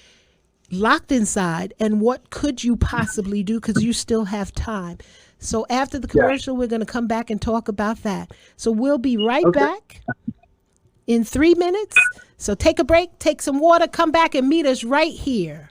locked inside, and what could you possibly do, because you still have time. So after the commercial, we're going to come back and talk about that. So we'll be right back in 3 minutes. So take a break, take some water, come back and meet us right here.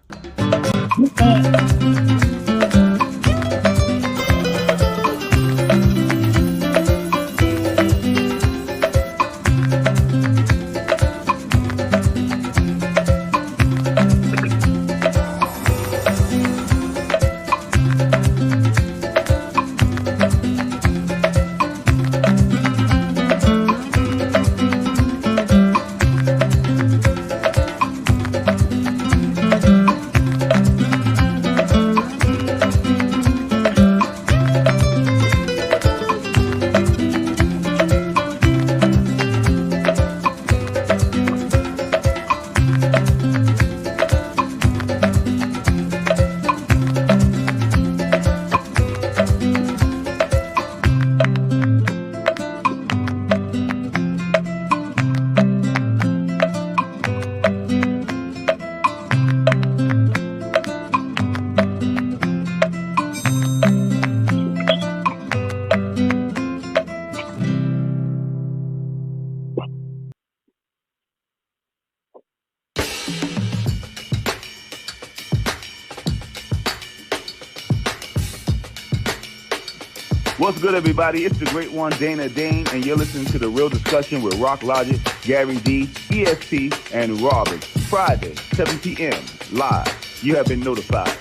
What's good, everybody? It's the great one, Dana Dane, and you're listening to The Real Discussion with Rock Logic, Gary D, P.S.D, and Robin. Friday, 7 p.m. live. You have been notified.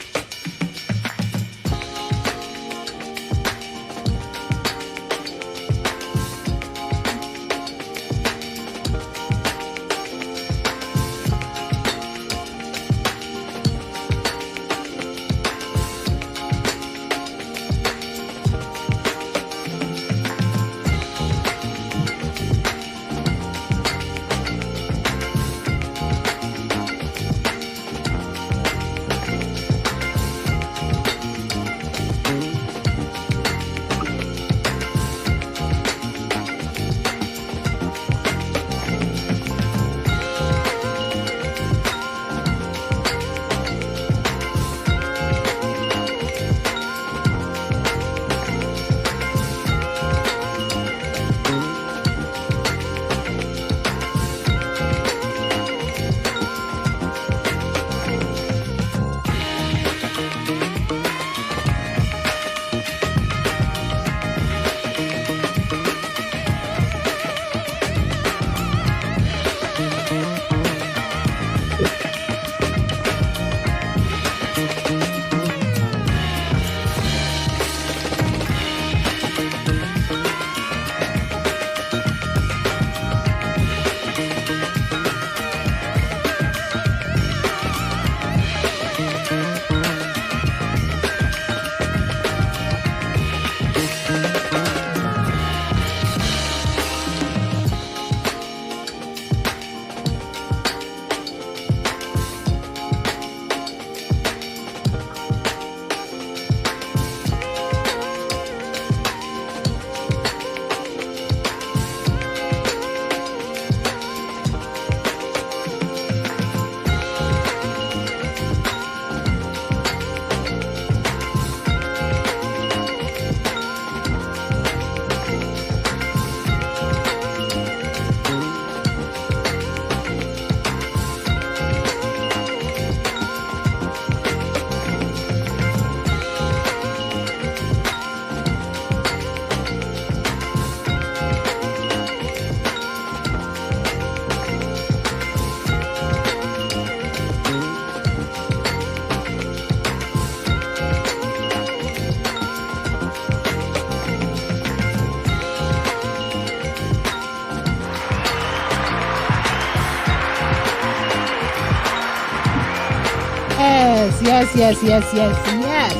yes, yes, yes, yes, yes.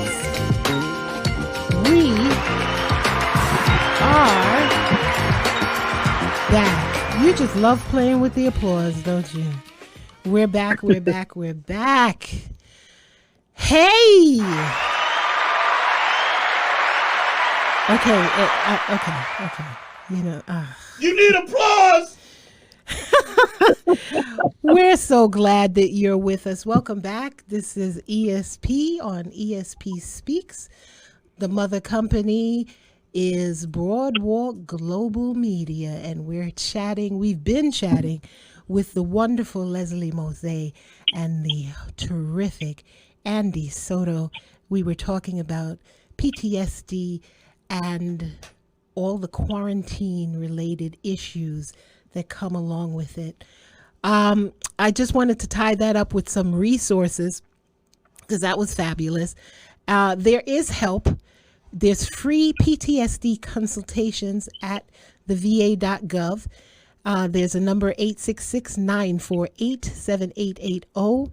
We are back. You just love playing with the applause, don't you? We're back, we're back, we're back. Hey! Okay, okay. You know, You need applause. we're so glad that you're with us. Welcome back. This is ESP on ESP Speaks. The mother company is Broadwalk Global Media, and we've been chatting with the wonderful Lesley Mose and the terrific Andy Soto. We were talking about PTSD and all the quarantine related issues that come along with it. I just wanted to tie that up with some resources because that was fabulous. There is help. There's free PTSD consultations at the va.gov. There's a number 866-948-7880.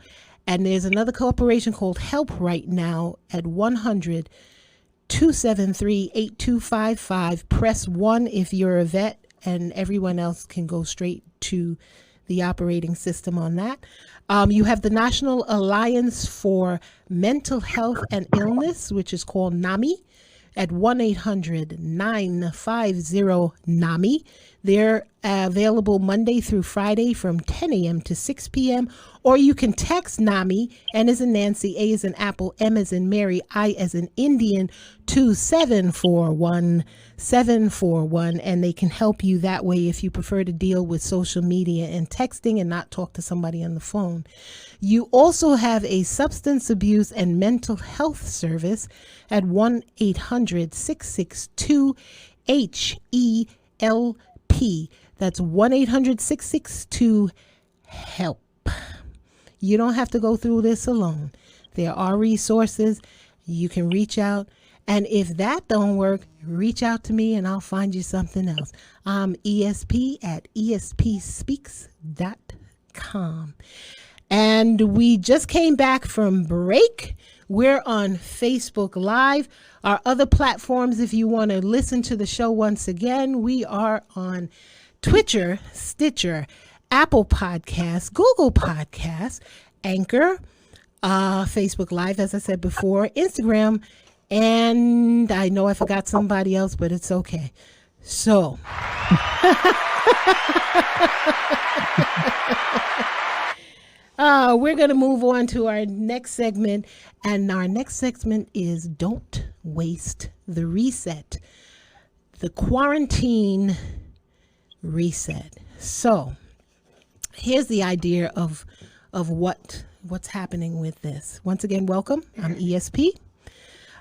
And there's another corporation called Help Right Now at 100-273-8255. Press 1 if you're a vet, and everyone else can go straight to the operating system on that. You have the National Alliance for Mental Health and Illness, which is called NAMI, at 1-800-950-NAMI. They're available Monday through Friday from 10 a.m. to 6 p.m. Or you can text NAMI, N as in Nancy, A as in Apple, M as in Mary, I as in Indian, to 741-741. And they can help you that way if you prefer to deal with social media and texting and not talk to somebody on the phone. You also have a substance abuse and mental health service at 1-800-662-HELP. That's 1-800-662-HELP. You don't have to go through this alone. There are resources. You can reach out. And if that don't work, reach out to me and I'll find you something else. I'm ESP at espspeaks.com. And we just came back from break. We're on Facebook Live. Our other platforms, if you want to listen to the show once again, we are on Twitcher, Stitcher, Apple Podcasts, Google Podcasts, Anchor, Facebook Live, as I said before, Instagram, and I know I forgot somebody else, but it's okay. So, we're going to move on to our next segment, and our next segment is Don't Waste the Reset, the quarantine reset. So, here's the idea of what's happening with this. Once again, welcome. I'm ESP.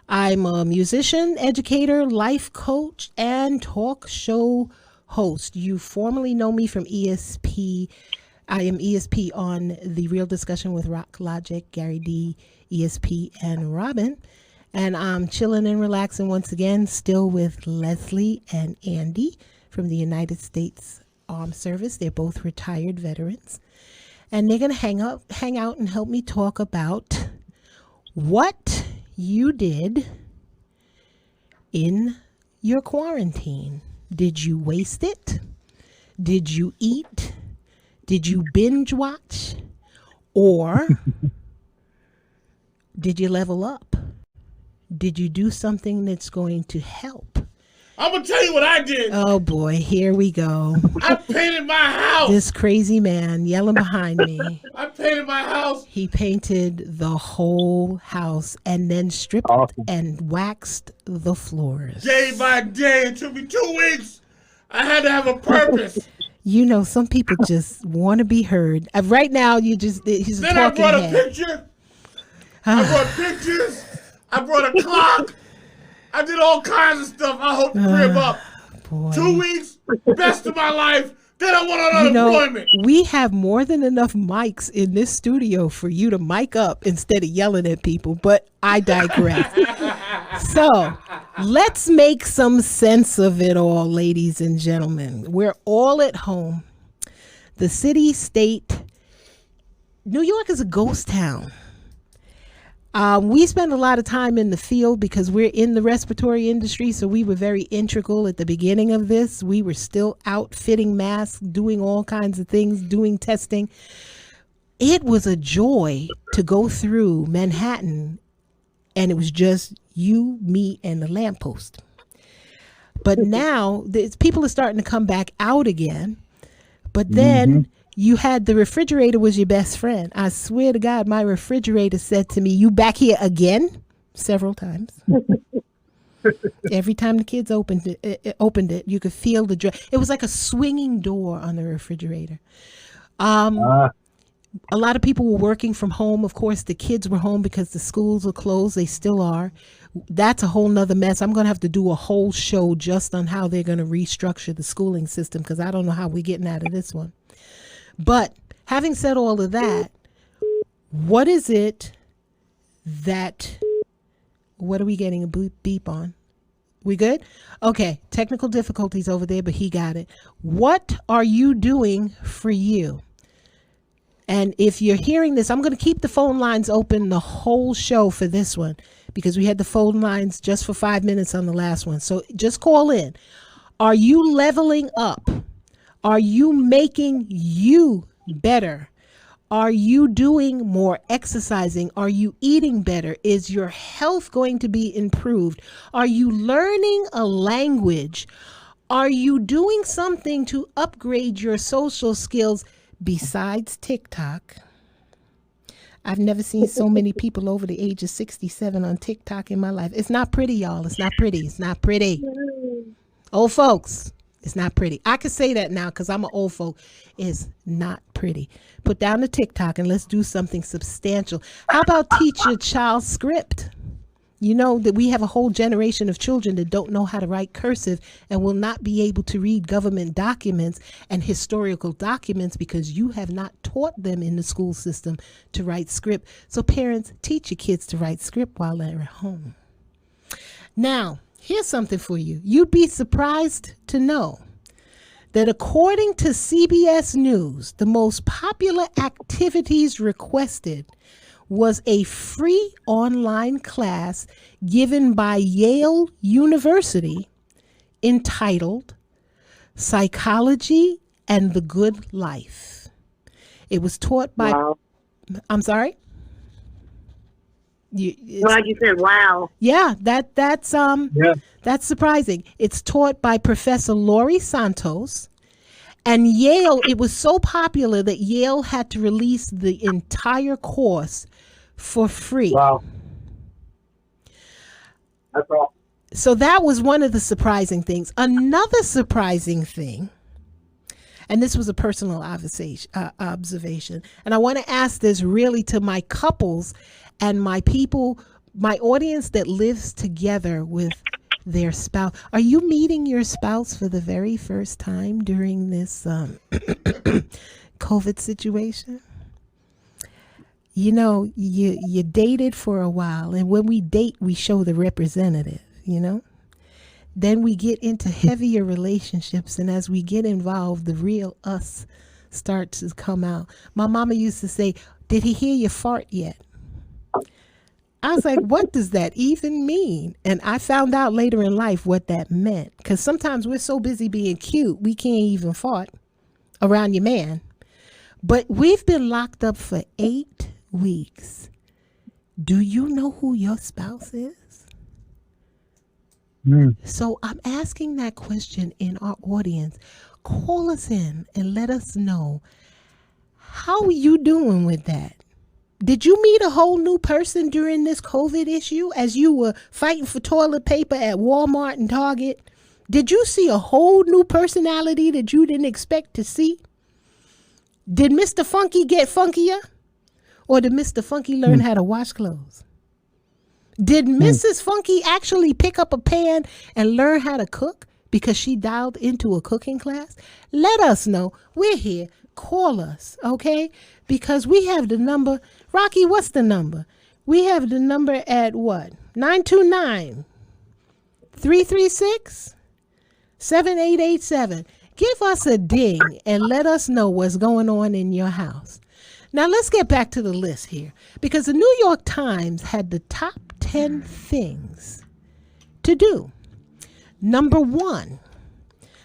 I'm a musician, educator, life coach, and talk show host. You formerly know me from ESP. I am ESP on The Real Discussion with Rock Logic, Gary D, ESP, and Robin. And I'm chilling and relaxing once again, still with Lesley and Andy from the United States Armed Service. They're both retired veterans. And they're going to hang out and help me talk about what you did in your quarantine. Did you waste it? Did you eat? Did you binge watch? Or did you level up? Did you do something that's going to help? I'm going to tell you what I did. Oh boy, here we go. I painted my house. This crazy man yelling behind me. I painted my house. He painted the whole house and then stripped and waxed the floors. Day by day. It took me 2 weeks. I had to have a purpose. You know, some people just want to be heard. Right now, he's a then talking I brought head. a picture. I brought pictures. I brought a clock. I did all kinds of stuff. I hooked the crib up. Boy. 2 weeks, best of my life. Then I went on unemployment. We have more than enough mics in this studio for you to mic up instead of yelling at people, but I digress. So let's make some sense of it all, ladies and gentlemen. We're all at home. The city, state, New York is a ghost town. We spent a lot of time in the field because we're in the respiratory industry, so we were very integral at the beginning of this. We were still out fitting masks, doing all kinds of things, doing testing. It was a joy to go through Manhattan, and it was just you, me, and the lamppost. But now people are starting to come back out again. But then you had the refrigerator was your best friend. I swear to God, my refrigerator said to me, "You back here again?" several times. Every time the kids opened it, you could feel the joy. It was like a swinging door on the refrigerator. A lot of people were working from home. Of course, the kids were home because the schools were closed. They still are. That's a whole nother mess. I'm going to have to do a whole show just on how they're going to restructure the schooling system, because I don't know how we're getting out of this one. But having said all of that, what is it that, what are we getting a beep on? We good? Okay. Technical difficulties over there, but he got it. What are you doing for you? And if you're hearing this, I'm going to keep the phone lines open the whole show for this one, because we had the phone lines just for 5 minutes on the last one. So just call in. Are you leveling up? Are you making you better? Are you doing more exercising? Are you eating better? Is your health going to be improved? Are you learning a language? Are you doing something to upgrade your social skills? Besides TikTok, I've never seen so many people over the age of 67 on TikTok in my life. It's not pretty, y'all. It's not pretty. It's not pretty. Old folks, it's not pretty. I can say that now because I'm an old folk. It's not pretty. Put down the TikTok and let's do something substantial. How about teach your child script? You know that we have a whole generation of children that don't know how to write cursive and will not be able to read government documents and historical documents because you have not taught them in the school system to write script. So parents, teach your kids to write script while they're at home. Now, here's something for you. You'd be surprised to know that according to CBS News, the most popular activities requested was a free online class given by Yale University entitled Psychology and the Good Life. It was taught by, wow. I'm sorry? You said wow. Yeah, that's surprising. It's taught by Professor Laurie Santos. And Yale, it was so popular that Yale had to release the entire course for free. Wow. That's all. So that was one of the surprising things. Another surprising thing, and this was a personal observation, and I want to ask this really to my couples and my people, my audience that lives together with their spouse. Are you meeting your spouse for the very first time during this COVID situation? You know, you dated for a while, and when we date, we show the representative, you know? Then we get into heavier relationships, and as we get involved, the real us starts to come out. My mama used to say, "Did he hear you fart yet?" I was like, what does that even mean? And I found out later in life what that meant, because sometimes we're so busy being cute, we can't even fart around your man. But we've been locked up for 8 weeks. Do you know who your spouse is? So I'm asking that question in our audience. Call us in and let us know, how are you doing with that? Did you meet a whole new person during this COVID issue as you were fighting for toilet paper at Walmart and Target? Did you see a whole new personality that you didn't expect to see? Did Mr. Funky get funkier? Or did Mr. Funky learn how to wash clothes? Did Mrs. Funky actually pick up a pan and learn how to cook because she dialed into a cooking class? Let us know. We're here. Call us, okay? Because we have the number. Rocky, what's the number? We have the number at what? 929-336-7887. Give us a ding and let us know what's going on in your house. Now let's get back to the list here, because the New York Times had the top 10 things to do. Number 1,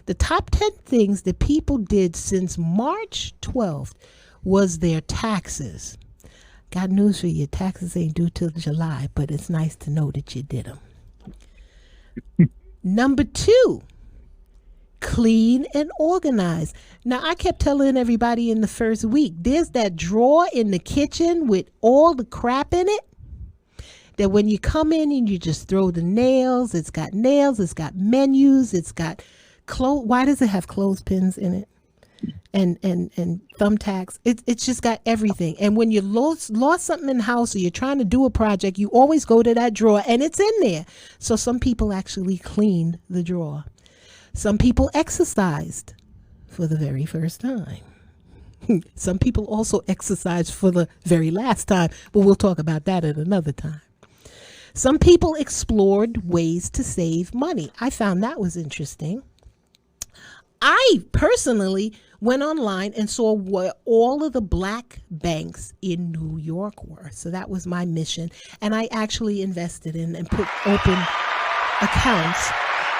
the top 10 things that people did since March 12th was their taxes. Got news for you. Taxes ain't due till July, but it's nice to know that you did them. Number 2, clean and organize. Now, I kept telling everybody in the first week, there's that drawer in the kitchen with all the crap in it that when you come in and you just throw the nails, it's got menus, it's got why does it have clothespins in it? And thumbtacks. It's just got everything. And when you lost something in the house or you're trying to do a project, you always go to that drawer and it's in there. So some people actually cleaned the drawer. Some people exercised for the very first time. Some people also exercised for the very last time, but we'll talk about that at another time. Some people explored ways to save money. I found that was interesting. I personally went online and saw what all of the black banks in New York were. So that was my mission. And I actually invested in and put open accounts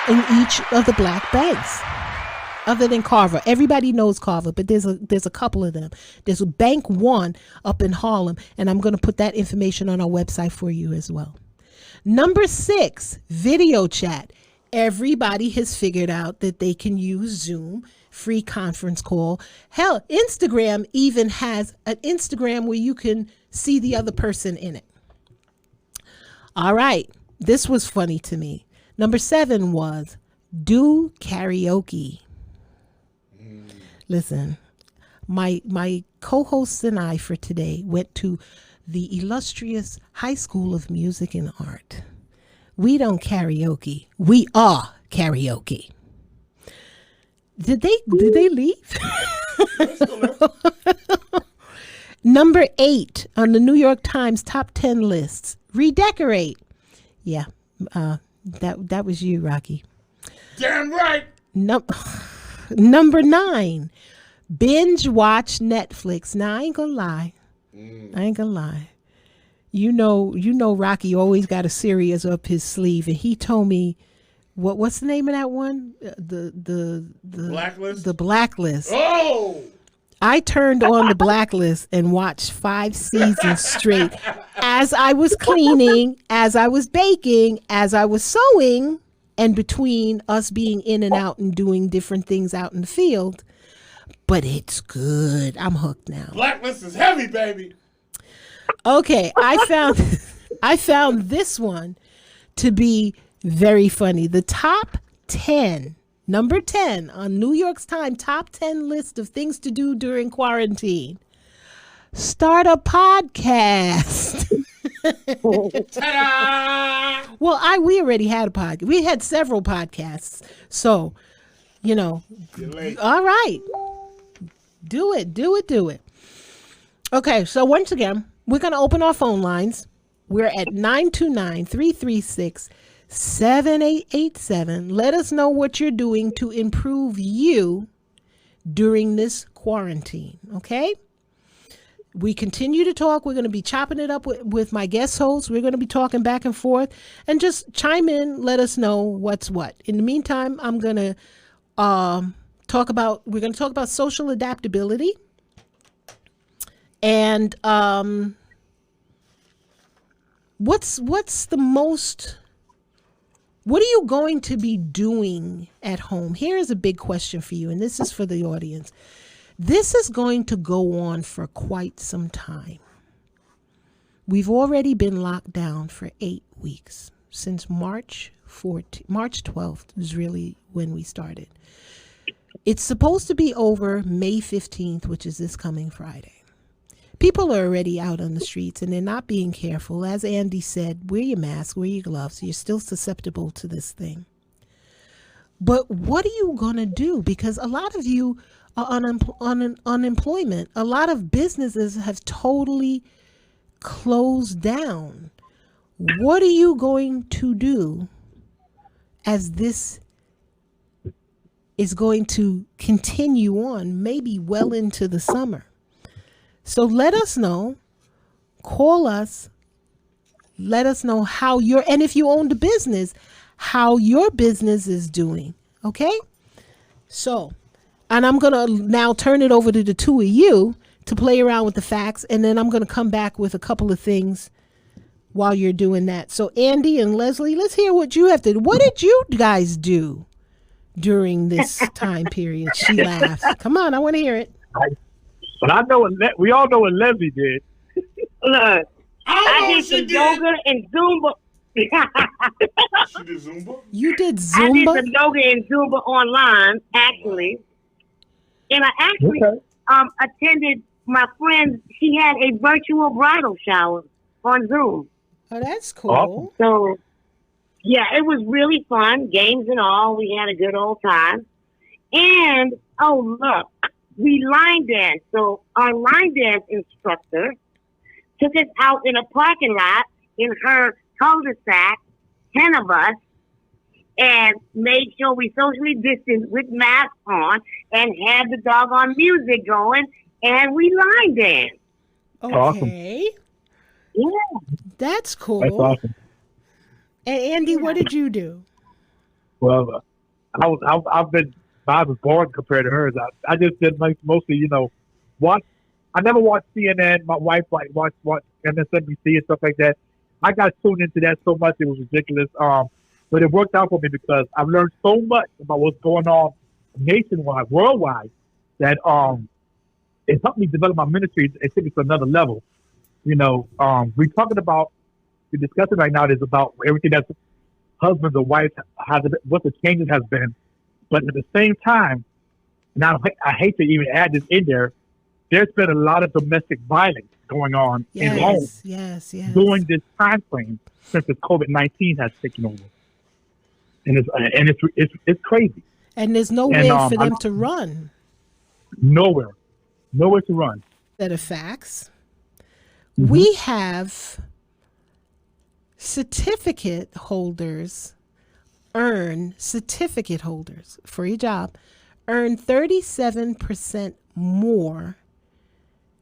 in each of the black banks. Other than Carver. Everybody knows Carver, but there's a couple of them. There's a Bank One up in Harlem, and I'm going to put that information on our website for you as well. Number 6, video chat. Everybody has figured out that they can use Zoom, free conference call. Hell, Instagram even has an Instagram where you can see the other person in it. All right. This was funny to me. Number 7 was do karaoke. Listen, my co-hosts and I for today went to the illustrious High School of Music and Art. We don't karaoke. We are karaoke. Did they leave? Number 8 on the New York Times top 10 lists. Redecorate. Yeah, that was you, Rocky. Damn right. Number 9, binge watch Netflix. Now I ain't gonna lie. You know, Rocky always got a series up his sleeve, and he told me, what's the name of that one? The Blacklist. The Blacklist. Oh. I turned on the Blacklist and watched 5 seasons straight as I was cleaning, as I was baking, as I was sewing, and between us being in and out and doing different things out in the field. But it's good. I'm hooked now. Blacklist is heavy, baby. Okay, I found this one to be very funny. The top 10, number 10 on New York's Times top 10 list of things to do during quarantine. Start a podcast. Ta-da! Well, we already had a podcast. We had several podcasts. So, You're late. all right. Do it. Okay, so once again, we're going to open our phone lines. We're at 929-336-7887. Let us know what you're doing to improve you during this quarantine, okay? We continue to talk. We're going to be chopping it up with my guest hosts. We're going to be talking back and forth, and just chime in. Let us know what's what. In the meantime, I'm going to talk about social adaptability. And what are you going to be doing at home? Here is a big question for you, and this is for the audience. This is going to go on for quite some time. We've already been locked down for 8 weeks. Since March 12th is really when we started. It's supposed to be over May 15th, which is this coming Friday. People are already out on the streets and they're not being careful. As Andy said, wear your mask, wear your gloves. You're still susceptible to this thing. But what are you going to do? Because a lot of you are on unemployment. A lot of businesses have totally closed down. What are you going to do as this is going to continue on, maybe well into the summer? So let us know. Call us. Let us know how and if you own the business, how your business is doing. Okay? So, and I'm going to now turn it over to the two of you to play around with the facts. And then I'm going to come back with a couple of things while you're doing that. So Andy and Lesley, let's hear what you have to do. What did you guys do during this time period? She laughs. Come on, I want to hear it. But I know we all know what Lesley did. Look, I did some yoga and Zumba. She did Zumba? You did I Zumba? did some yoga and Zumba online, actually. And I actually attended my friend. She had a virtual bridal shower on Zoom. Oh, that's cool. So, yeah, it was really fun. Games and all. We had a good old time. And, oh, look, we line danced. So our line dance instructor took us out in a parking lot in her cul-de-sac, 10 of us, and made sure we socially distanced with masks on and had the doggone music going, and we line danced. Okay. Awesome. Yeah. That's cool. That's awesome. And Andy, what did you do? Well, I was born compared to hers. I just did mostly, watch. I never watched CNN. My wife watched MSNBC and stuff like that. I got tuned into that so much it was ridiculous. But it worked out for me because I've learned so much about what's going on nationwide, worldwide, that it helped me develop my ministry and take it to another level. We're discussing right now is about everything that's husbands or wives, what the changes has been. But at the same time, and I hate to even add this in there, there's been a lot of domestic violence going on in homes during this time frame since the COVID-19 has taken over. And it's crazy. And there's no way for them to run. Nowhere to run. Set of facts. Mm-hmm. We have certificate holders for your job earn 37% more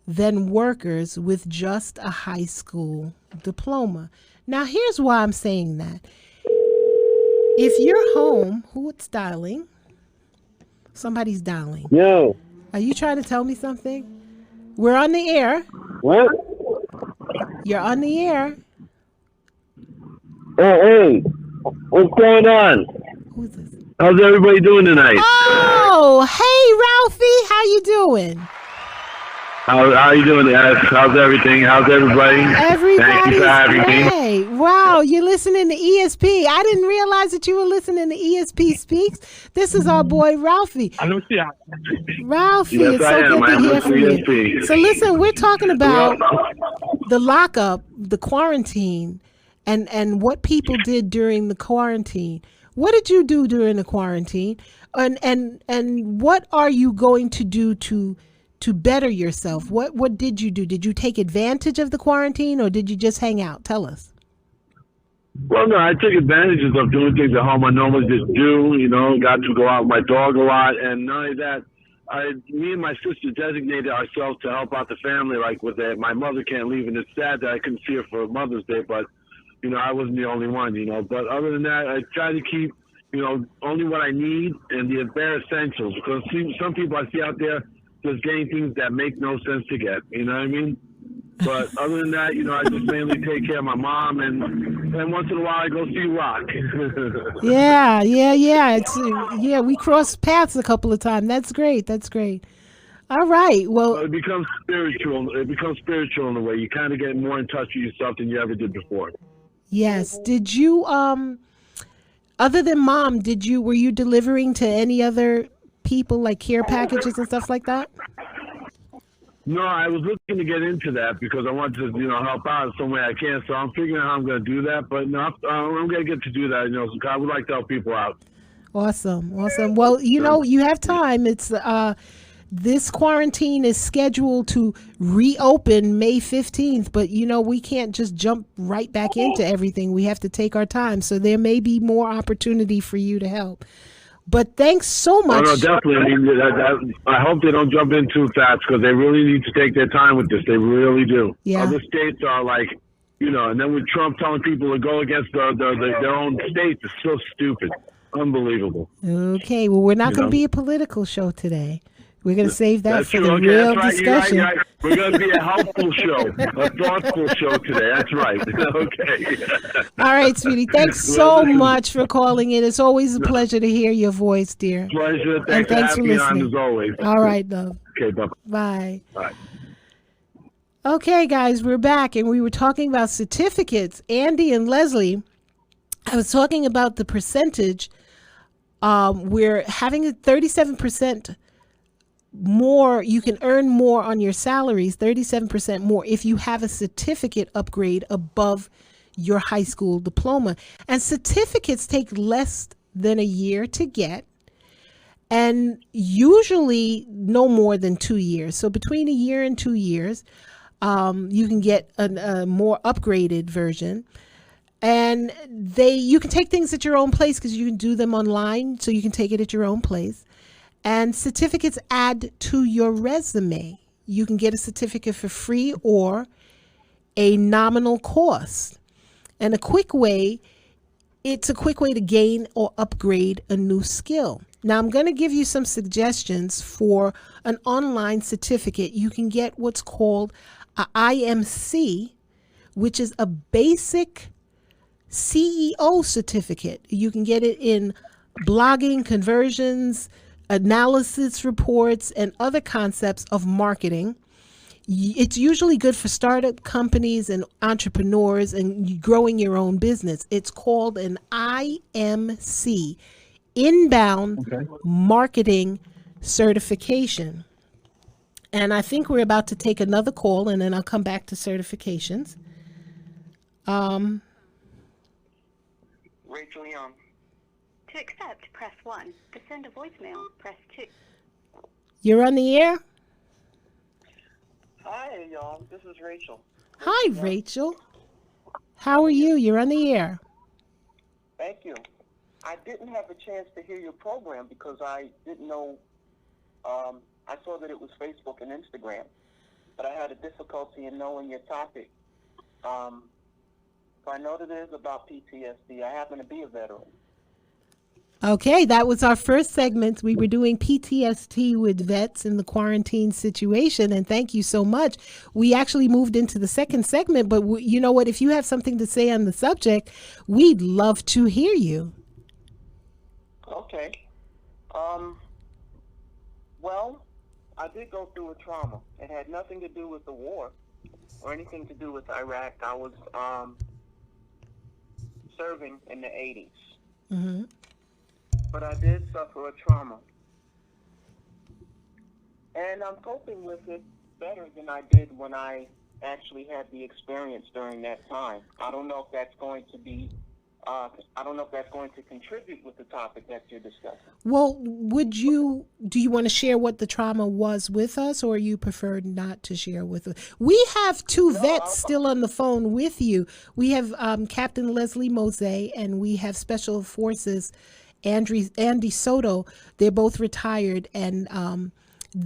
than workers with just a high school diploma. Now, here's why I'm saying that. If you're home, who's dialing? Somebody's dialing. Yo. Are you trying to tell me something? We're on the air. What? You're on the air. Oh, hey. What's going on? Who's this? How's everybody doing tonight? Oh, hey, Ralphie. How you doing? How you doing, guys? How's everything? How's everybody? Thank you for having me. Wow, you're listening to ESP. I didn't realize that you were listening to ESP Speaks. This is our boy, Ralphie. Ralphie, yes, it's so good to hear from ESP. you. So listen, we're talking about the lockup, the quarantine, and what people did during the quarantine. What did you do during the quarantine? And what are you going to do to better yourself? What did you do? Did you take advantage of the quarantine or did you just hang out? Tell us. Well, no, I took advantages of doing things at home I normally just do, got to go out with my dog a lot. And not only that, me and my sister designated ourselves to help out the family, like with that. My mother can't leave, and it's sad that I couldn't see her for Mother's Day, but, I wasn't the only one, But other than that, I try to keep, only what I need and the bare essentials. Because some people I see out there just getting things that make no sense to get, you know what I mean? But other than that, I just mainly take care of my mom, and once in a while I go see Rock. Yeah. We crossed paths a couple of times. That's great. All right. Well, it becomes spiritual. It becomes spiritual in a way. You kind of get more in touch with yourself than you ever did before. Yes. Did you, other than mom, were you delivering to any other people, like care packages and stuff like that? No, I was looking to get into that because I wanted to, help out in some way I can. So I'm figuring out how I'm going to do that. But no, I'm going to get to do that. So I would like to help people out. Awesome. Well, you have time. It's this quarantine is scheduled to reopen May 15th, but we can't just jump right back into everything. We have to take our time. So there may be more opportunity for you to help. But thanks so Oh, much. no, definitely. I mean, I hope they don't jump in too fast because they really need to take their time with this. They really do. Yeah. Other states are like, and then with Trump telling people to go against their own states, it's so stupid. Unbelievable. Okay, well, we're not going to be a political show today. We're going to save that That's for true. the Okay, real that's right. discussion. You're right. We're going to be a helpful show, a thoughtful show today. That's right. Okay. All right, sweetie. Thanks so much for calling in. It's always a pleasure to hear your voice, dear. Pleasure. And thanks for having me on listening. as always. All right, love. Okay, bye. Bye. Bye. Okay, guys, we're back, and we were talking about certificates. Andy and Lesley, I was talking about the percentage. We're having a 37% more. You can earn more on your salaries, 37% more, if you have a certificate upgrade above your high school diploma. And certificates take less than a year to get, and usually no more than 2 years. So between a year and 2 years, you can get a more upgraded version. And you can take things at your own place because you can do them online, so you can take it at your own place. And certificates add to your resume. You can get a certificate for free or a nominal cost. And it's a quick way to gain or upgrade a new skill. Now, I'm going to give you some suggestions for an online certificate. You can get what's called a IMC, which is a basic CEO certificate. You can get it in blogging, conversions, analysis reports, and other concepts of marketing. It's usually good for startup companies and entrepreneurs and growing your own business. It's called an IMC, Inbound Marketing Certification. And I think we're about to take another call, and then I'll come back to certifications. Rachel Young. To accept, press 1. To send a voicemail, press 2. You're on the air? Hi, y'all. This is Rachel. Hi, Rachel. How are you? You're on the air. Thank you. I didn't have a chance to hear your program because I didn't know. I saw that it was Facebook and Instagram, but I had a difficulty in knowing your topic. So I know that it is about PTSD. I happen to be a veteran. Okay, that was our first segment. We were doing PTSD with vets in the quarantine situation, and thank you so much. We actually moved into the second segment, but you know what? If you have something to say on the subject, we'd love to hear you. Okay. Well, I did go through a trauma. It had nothing to do with the war or anything to do with Iraq. I was serving in the 80s. Mm-hmm. But I did suffer a trauma. And I'm coping with it better than I did when I actually had the experience during that time. I don't know if that's going to be, contribute with the topic that you're discussing. Well, do you want to share what the trauma was with us, or you prefer not to share with us? We have two vets still on the phone with you. We have Captain Lesley Mose, and we have Special Forces Andy Soto. They're both retired, and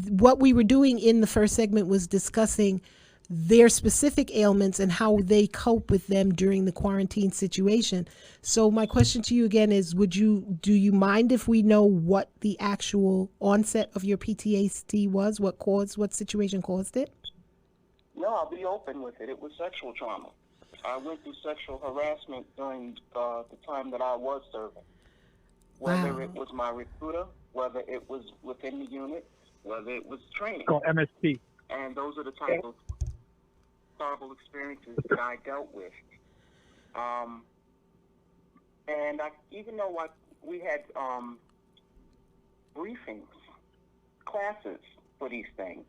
what we were doing in the first segment was discussing their specific ailments and how they cope with them during the quarantine situation. So my question to you again is, do you mind if we know what the actual onset of your PTSD was? What situation caused it? No, I'll be open with it. It was sexual trauma. I went through sexual harassment during the time that I was serving. Whether it was my recruiter, whether it was within the unit, whether it was training. Called MSP. And those are the type of horrible experiences that I dealt with. And even though we had briefings, classes for these things,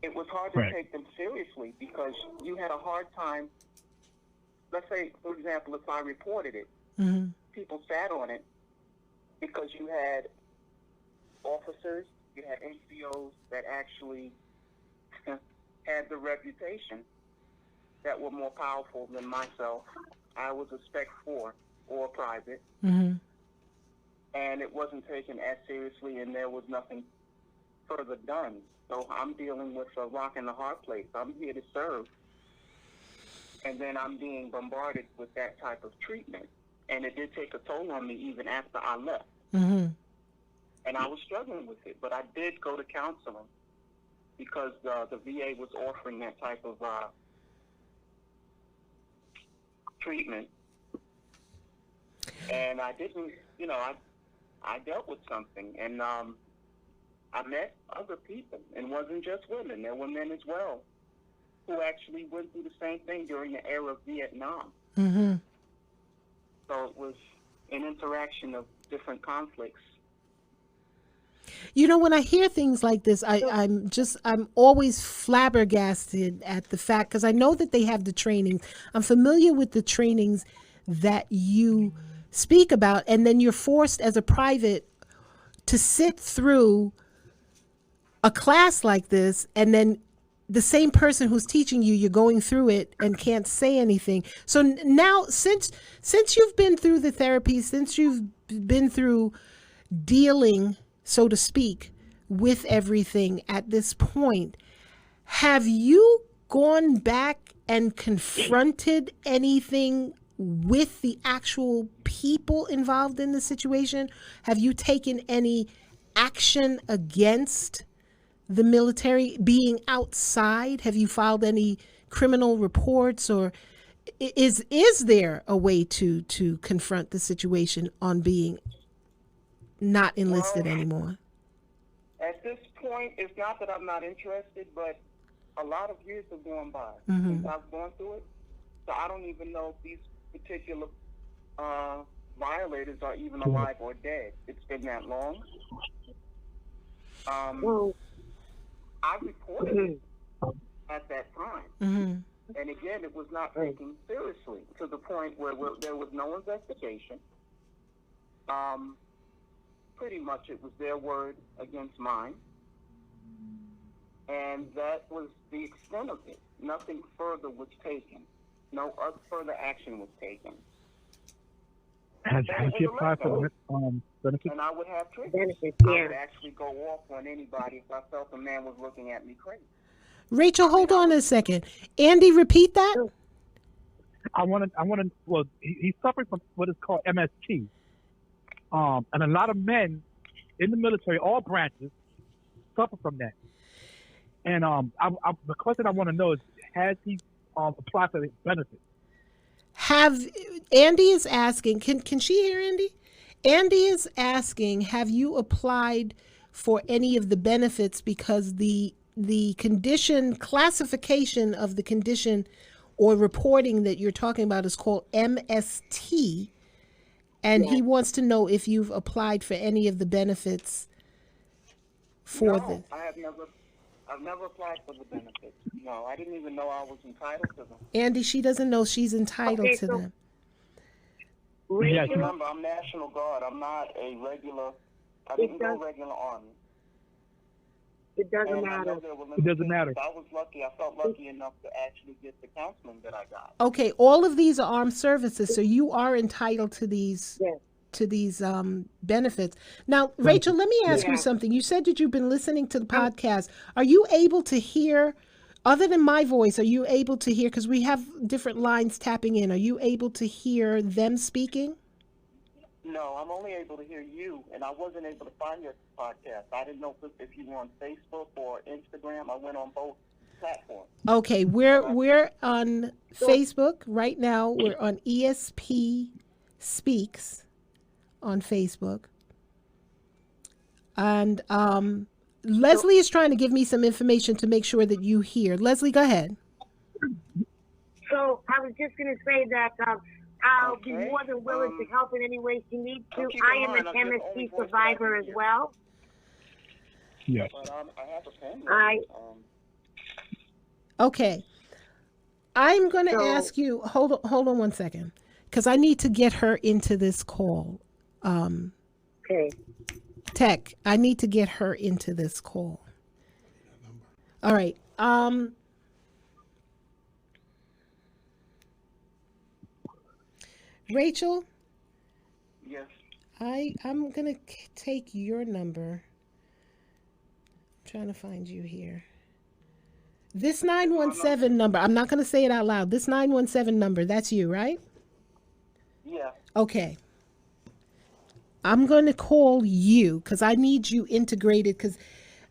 it was hard to take them seriously because you had a hard time. Let's say, for example, if I reported it, people sat on it because you had officers, you had NCOs that actually had the reputation that were more powerful than myself. I was a Spec 4 or private. Mm-hmm. and it wasn't taken as seriously, and there was nothing further done. So I'm dealing with a rock and a hard place. I'm here to serve, and then I'm being bombarded with that type of treatment. And it did take a toll on me even after I left. Mm-hmm. And I was struggling with it, but I did go to counseling because the VA was offering that type of treatment. And I didn't, I dealt with something, and I met other people, and it wasn't just women. There were men as well who actually went through the same thing during the era of Vietnam. Mm-hmm. So it was an interaction of different conflicts. You know, when I hear things like this, I'm always flabbergasted at the fact, because I know that they have the training. I'm familiar with the trainings that you speak about, and then you're forced as a private to sit through a class like this, and then the same person who's teaching you, you're going through it and can't say anything. So now, since you've been through the therapy, since you've been through dealing, so to speak, with everything at this point, have you gone back and confronted anything with the actual people involved in the situation? Have you taken any action against the military being outside? Have you filed any criminal reports, or is there a way to confront the situation on being not enlisted anymore? At this point, it's not that I'm not interested, but a lot of years have gone by since I've gone through it. So I don't even know if these particular violators are even alive or dead. It's been that long. I reported it at that time. Mm-hmm. And again, it was not taken seriously to the point where there was no investigation. Pretty much it was their word against mine. And that was the extent of it. Nothing further was taken. No further action was taken. Has she applied for benefits? And I would have triggers. Benefits, I yeah. would actually go off on anybody if I felt a man was looking at me crazy. Rachel, hold on a second. Andy, repeat that. I want to. Well, he's suffering from what is called MST, and a lot of men in the military, all branches, suffer from that. And the question I want to know is, has he applied for the benefits? Andy is asking, can she hear Andy? Andy is asking, have you applied for any of the benefits, because the condition, classification of the condition or reporting that you're talking about is called MST, and he wants to know if you've applied for any of the benefits for this. I've never applied for the benefits. No, I didn't even know I was entitled to them. Andy, she doesn't know she's entitled to them. Yes. Remember, I'm National Guard. I'm not a regular. I didn't go regular Army. It doesn't matter. It doesn't matter. I was lucky. I felt lucky enough to actually get the counseling that I got. Okay, all of these are armed services, so you are entitled to these benefits. Now, Rachel, let me ask you something. You said that you've been listening to the podcast. Are you able to hear, other than my voice, are you able to hear, because we have different lines tapping in, are you able to hear them speaking? No, I'm only able to hear you, and I wasn't able to find your podcast. I didn't know if you were on Facebook or Instagram. I went on both platforms. Okay, we're on Facebook right now. We're on ESP Speaks on Facebook. And Lesley is trying to give me some information to make sure that you hear. Lesley, go ahead. So I was just going to say that I'll be more than willing to help in any way she needs to. I am an MST survivor as well. Yes. But I have a pen. Okay. I'm going to ask you, hold on one second, because I need to get her into this call. Okay. Tech, I need to get her into this call. All right. Rachel? Yes. I'm gonna take your number. I'm trying to find you here. This 917 number. I'm not gonna say it out loud. This 917 number. That's you, right? Yeah. Okay. I'm going to call you because I need you integrated because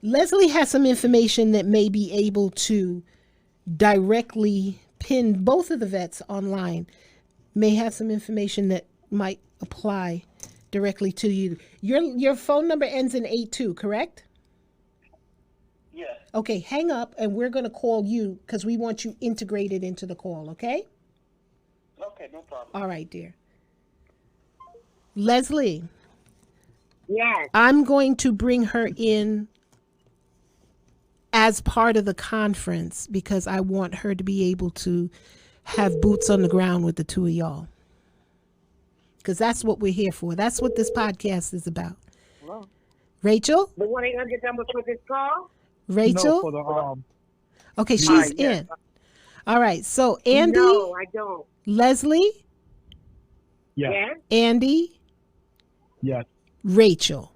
Lesley has some information that may be able to directly pin both of the vets online, may have some information that might apply directly to you. Your phone number ends in 82, correct? Yeah. Okay, hang up and we're going to call you because we want you integrated into the call, okay? Okay, no problem. All right, dear. Lesley. Yes. I'm going to bring her in as part of the conference because I want her to be able to have boots on the ground with the two of y'all. Because that's what we're here for. That's what this podcast is about. Hello? Rachel? The 1-800 number for this call? Rachel? No, for the Okay, she's in. All right, so Andy? No, I don't. Lesley? yes, Andy? yes, Rachel?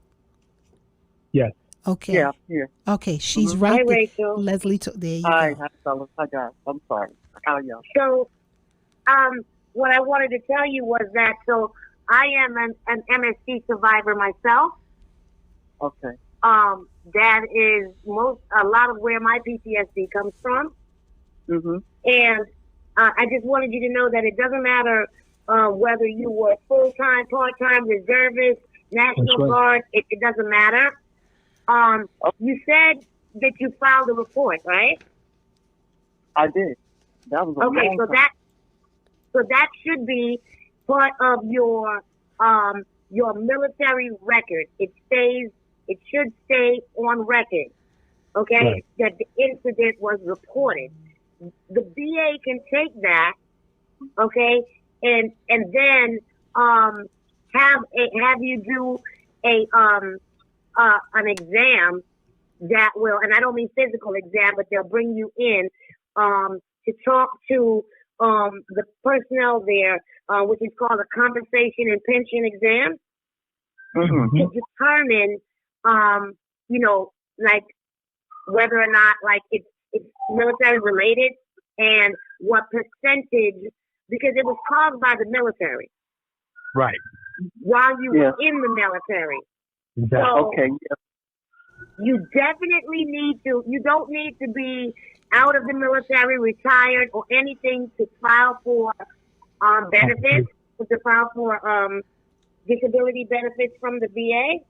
yes. Okay. Yeah, here. Okay, she's right Hi, there. Rachel. Leslie, there you Hi, go. hi, fellas. Hi, guys. I'm sorry. How are you? So, what I wanted to tell you was that, so I am an MST survivor myself. Okay. That is a lot of where my PTSD comes from. Mm-hmm. And I just wanted you to know that it doesn't matter whether you were full-time, part-time, reservist, National Guard, it doesn't matter. You said that you filed a report, right? I did. That was a Okay, long so time. that should be part of your military record. It should stay on record. Okay, Right. that the incident was reported. The VA can take that, okay, and then have you do an exam that will, and I don't mean physical exam, but they'll bring you in to talk to the personnel there, which is called a compensation and pension exam, to determine, like whether or not like it's military related and what percentage, because it was caused by the military Right. while you were in the military. Exactly. So Okay. you definitely need to, you don't need to be out of the military, retired, or anything to file for benefits, to file for disability benefits from the VA.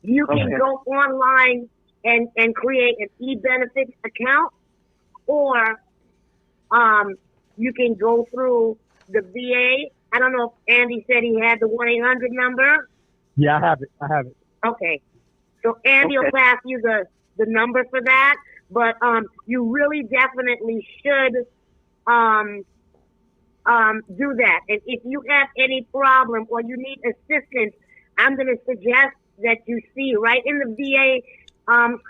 You can go online and create an e-benefits account, or you can go through the VA. I don't know if Andy said he had the 1-800 number. Yeah, I have it. Okay. So Andy will pass you the number for that, but you really definitely should do that. And if you have any problem or you need assistance, I'm going to suggest that you see right in the VA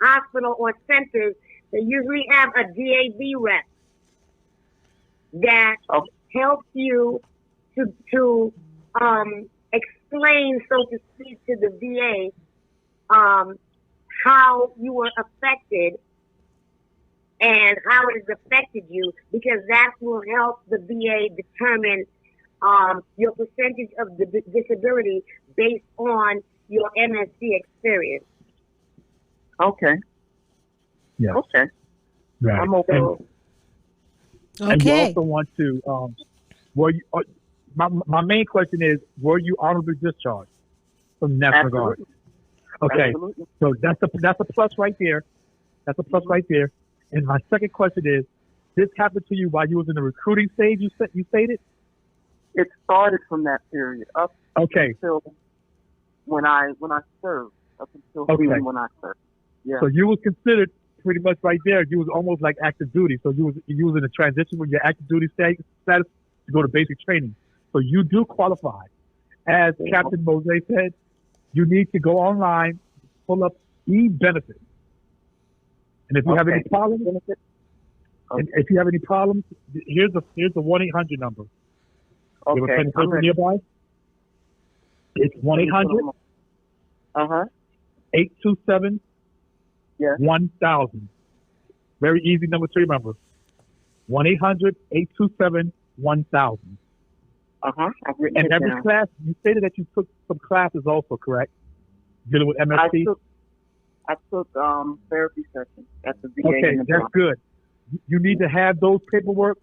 hospital or centers, they usually have a DAV rep that helps you to explain, so to speak, to the VA how you were affected and how it has affected you, because that will help the VA determine your percentage of the disability based on your MSD experience. Okay. Yeah. Okay. Right. I'm okay. And you also want to, were you, my main question is, were you honorably discharged from the National Guard? Okay. Absolutely. So that's a plus right there. That's a plus right there. And my second question is, this happened to you while you was in the recruiting stage, you stated? It started from that period up until when I served. Up until when I served. Yeah. So you was considered pretty much right there. You was almost like active duty. So you was in a transition with your active duty status to go to basic training. So you do qualify. As Captain Mose said, you need to go online, pull up e-benefits. And if you have any problems, and if you have any problems, here's the 1-800 number. Okay. You have a pen and paper nearby? It's 1-800. 827. Yes. 1000. Very easy number to remember. 1-800-827-1000. I've written And it every down. class, you stated that you took some classes also, correct? Dealing with MSP? I took therapy sessions at the VA. Okay, that's good. You need to have those paperwork,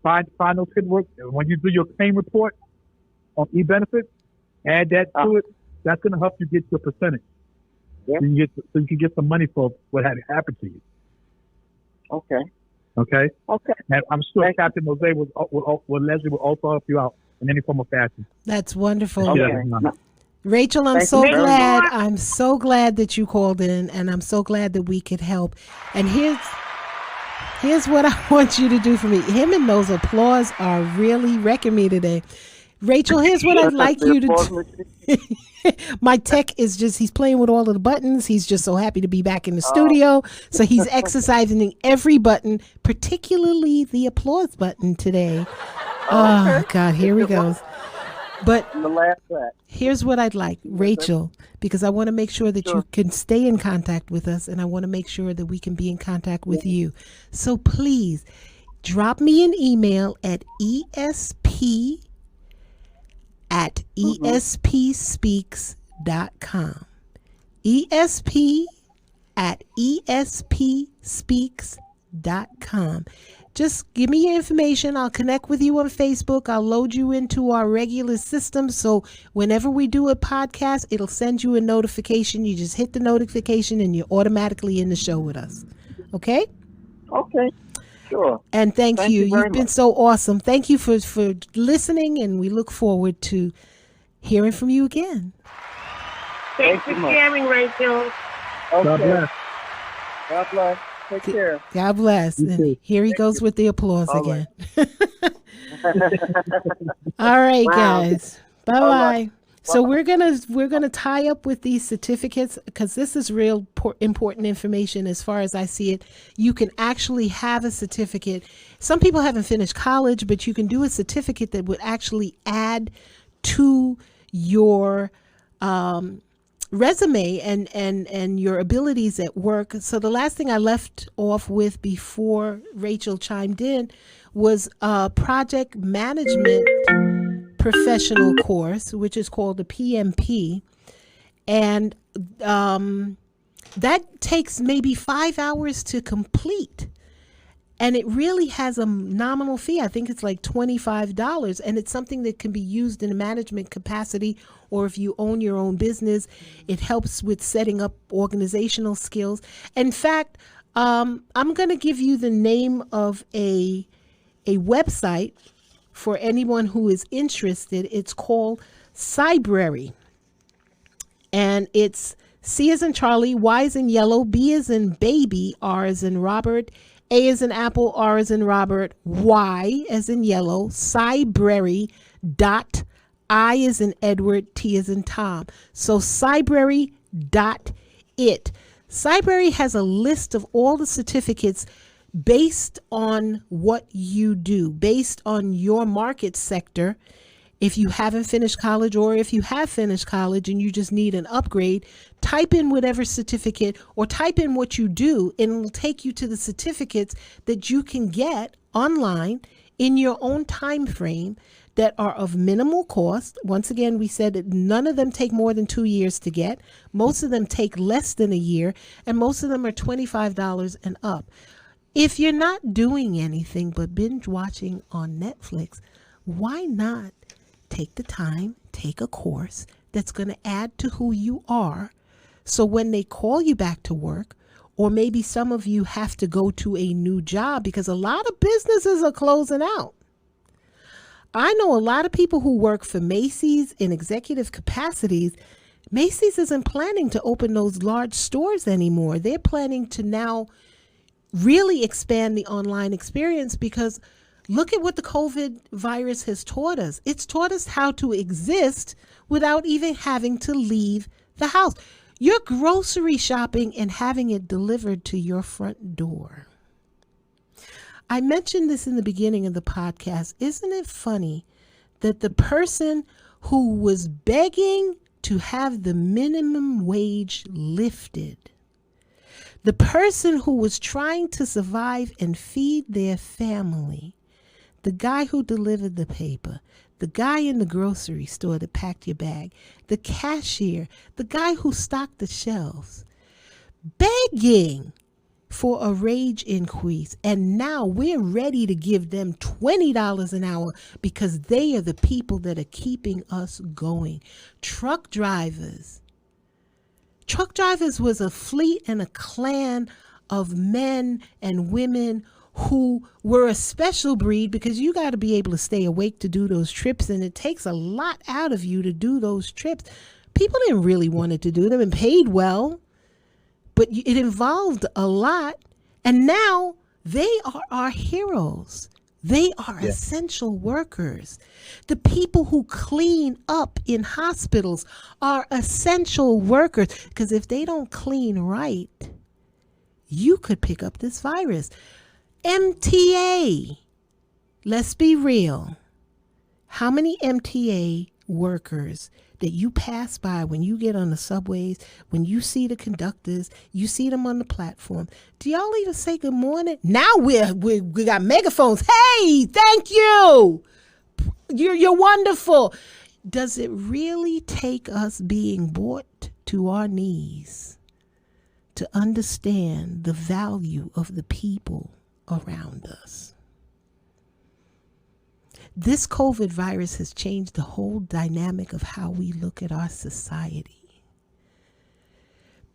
find those paperwork. When you do your claim report on e-benefits, add that to it. That's going to help you get your percentage. Yeah. So you can get some money for what had happened to you. Okay. Okay? Okay. And I'm sure Captain Jose Lesley will also help you out in any form of fashion. That's wonderful. Okay. Rachel, I'm Thank so you very glad. much. I'm so glad that you called in, and I'm so glad that we could help. And here's what I want you to do for me. Him and those applause are really wrecking me today. Rachel, here's what I'd like you to do. My tech is he's playing with all of the buttons. He's just so happy to be back in the studio. So he's exercising every button, particularly the applause button today. Oh, God, here he goes. But here's what I'd like, Rachel, because I want to make sure that you can stay in contact with us, and I want to make sure that we can be in contact with you. So please drop me an email at espspeaks.com. esp@espspeaks.com. Just give me your information. I'll connect with you on Facebook. I'll load you into our regular system. So whenever we do a podcast, it'll send you a notification. You just hit the notification and you're automatically in the show with us. Okay? Okay. Sure. And thank you. very You've been much. so awesome. Thank you for listening, and we look forward to hearing from you again. Thanks for sharing, Rachel. Okay. God bless. God bless. Take care. God bless. You And too. here he goes with the applause All again. All right, Wow. guys. Bye-bye. right. So we're gonna tie up with these certificates, because this is real important information as far as I see it. You can actually have a certificate. Some people haven't finished college, but you can do a certificate that would actually add to your resume and your abilities at work. So the last thing I left off with before Rachel chimed in was a project management professional course, which is called the PMP. And that takes maybe 5 hours to complete. And it really has a nominal fee. I think it's like $25. And it's something that can be used in a management capacity, or if you own your own business, it helps with setting up organizational skills. In fact, I'm going to give you the name of a website for anyone who is interested. It's called Cybrary. And it's C as in Charlie, Y as in yellow, B as in baby, R as in Robert, A as in apple, R as in Robert, Y as in yellow, Cybrary dot I as in Edward, T as in Tom. So Cybrary.it. Cybrary has a list of all the certificates based on what you do, based on your market sector. If you haven't finished college, or if you have finished college and you just need an upgrade, type in whatever certificate or type in what you do, and it'll take you to the certificates that you can get online in your own time frame that are of minimal cost. Once again, we said that none of them take more than 2 years to get. Most of them take less than a year, and most of them are $25 and up. If you're not doing anything but binge watching on Netflix, why not take the time, take a course that's going to add to who you are, so when they call you back to work, or maybe some of you have to go to a new job, because a lot of businesses are closing out. I know a lot of people who work for Macy's in executive capacities. Macy's isn't planning to open those large stores anymore. They're planning to now really expand the online experience, because look at what the COVID virus has taught us. It's taught us how to exist without even having to leave the house. You're grocery shopping and having it delivered to your front door. I mentioned this in the beginning of the podcast. Isn't it funny that the person who was begging to have the minimum wage lifted. The person who was trying to survive and feed their family. The guy who delivered the paper. The guy in the grocery store that packed your bag. The cashier. The guy who stocked the shelves. Begging for a wage increase. And now we're ready to give them $20 an hour because they are the people that are keeping us going. Truck drivers. Truck drivers was a fleet and a clan of men and women who were a special breed because you got to be able to stay awake to do those trips, and it takes a lot out of you to do those trips. People didn't really want to do them and paid well, but it involved a lot, and now they are our heroes. They are essential workers. The people who clean up in hospitals are essential workers because if they don't clean right, you could pick up this virus. MTA, let's be real. How many MTA workers that you pass by when you get on the subways, when you see the conductors, you see them on the platform, do y'all even say good morning? Now we got megaphones. Hey, thank you. You're wonderful. Does it really take us being brought to our knees to understand the value of the people around us? This COVID virus has changed the whole dynamic of how we look at our society.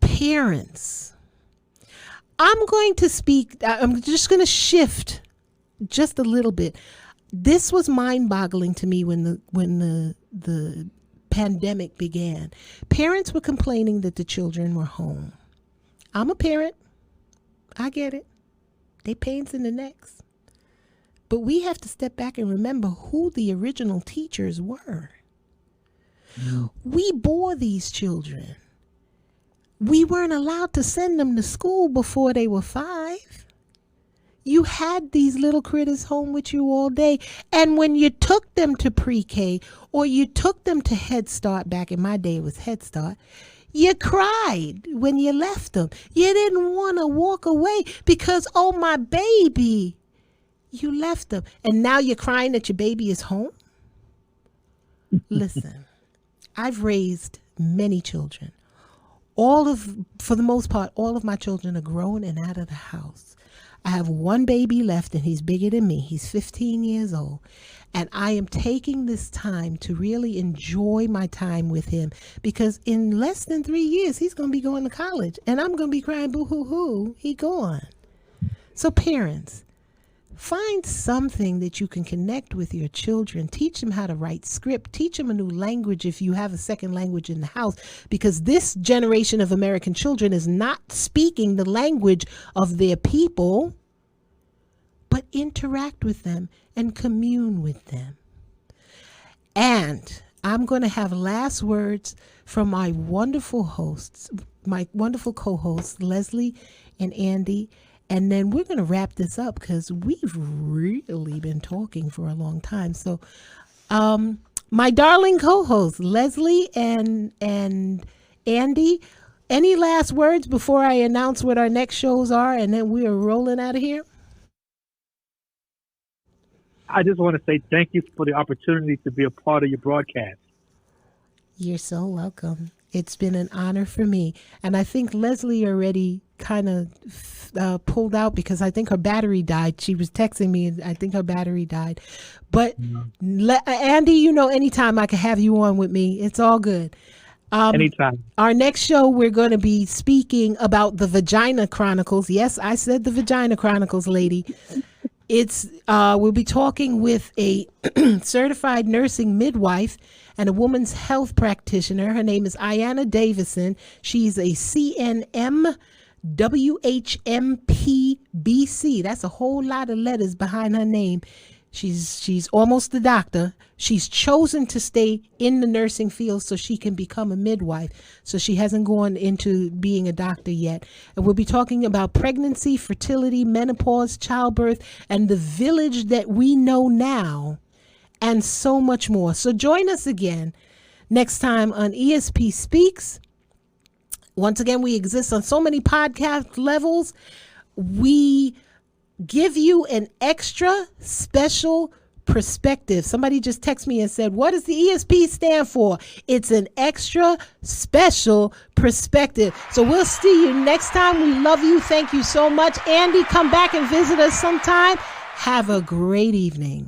Parents, I'm going to speak, I'm just going to shift just a little bit. This was mind-boggling to me when the pandemic began. Parents were complaining that the children were home. I'm a parent. I get it. They pains in the necks. But we have to step back and remember who the original teachers were. We bore these children. We weren't allowed to send them to school before they were 5. You had these little critters home with you all day. And when you took them to pre-K or you took them to Head Start, back in my day it was Head Start, you cried when you left them. You didn't want to walk away because, oh, my baby. You left them, and now you're crying that your baby is home? Listen, I've raised many children. For the most part, all of my children are grown and out of the house. I have one baby left, and he's bigger than me. He's 15 years old, and I am taking this time to really enjoy my time with him because in less than 3 years, he's going to be going to college, and I'm going to be crying, boo-hoo-hoo, he gone. So parents, find something that you can connect with your children. Teach them how to write script. Teach them a new language if you have a second language in the house, because this generation of American children is not speaking the language of their people, but interact with them and commune with them. And I'm going to have last words from my wonderful hosts, my wonderful co-hosts, Lesley and Andy. And then we're going to wrap this up because we've really been talking for a long time. So my darling co-hosts, Lesley and Andy, any last words before I announce what our next shows are and then we are rolling out of here? I just want to say thank you for the opportunity to be a part of your broadcast. You're so welcome. It's been an honor for me. And I think Lesley already kind of pulled out because I think her battery died. She was texting me and I think her battery died. But Andy, you know, anytime I can have you on with me, it's all good. Anytime. Our next show, we're going to be speaking about the Vagina Chronicles. Yes, I said the Vagina Chronicles, lady. We'll be talking with a certified nursing midwife and a woman's health practitioner. Her name is Ayanna Davison. She's a CNM WHMP-BC. That's a whole lot of letters behind her name. She's almost a doctor. She's chosen to stay in the nursing field so she can become a midwife. So she hasn't gone into being a doctor yet. And we'll be talking about pregnancy, fertility, menopause, childbirth, and the village that we know now and so much more. So join us again next time on ESP Speaks. Once again, we exist on so many podcast levels. We give you an extra special perspective. Somebody just texted me and said, what does the ESP stand for? It's an extra special perspective. So we'll see you next time. We love you. Thank you so much. Andy, come back and visit us sometime. Have a great evening.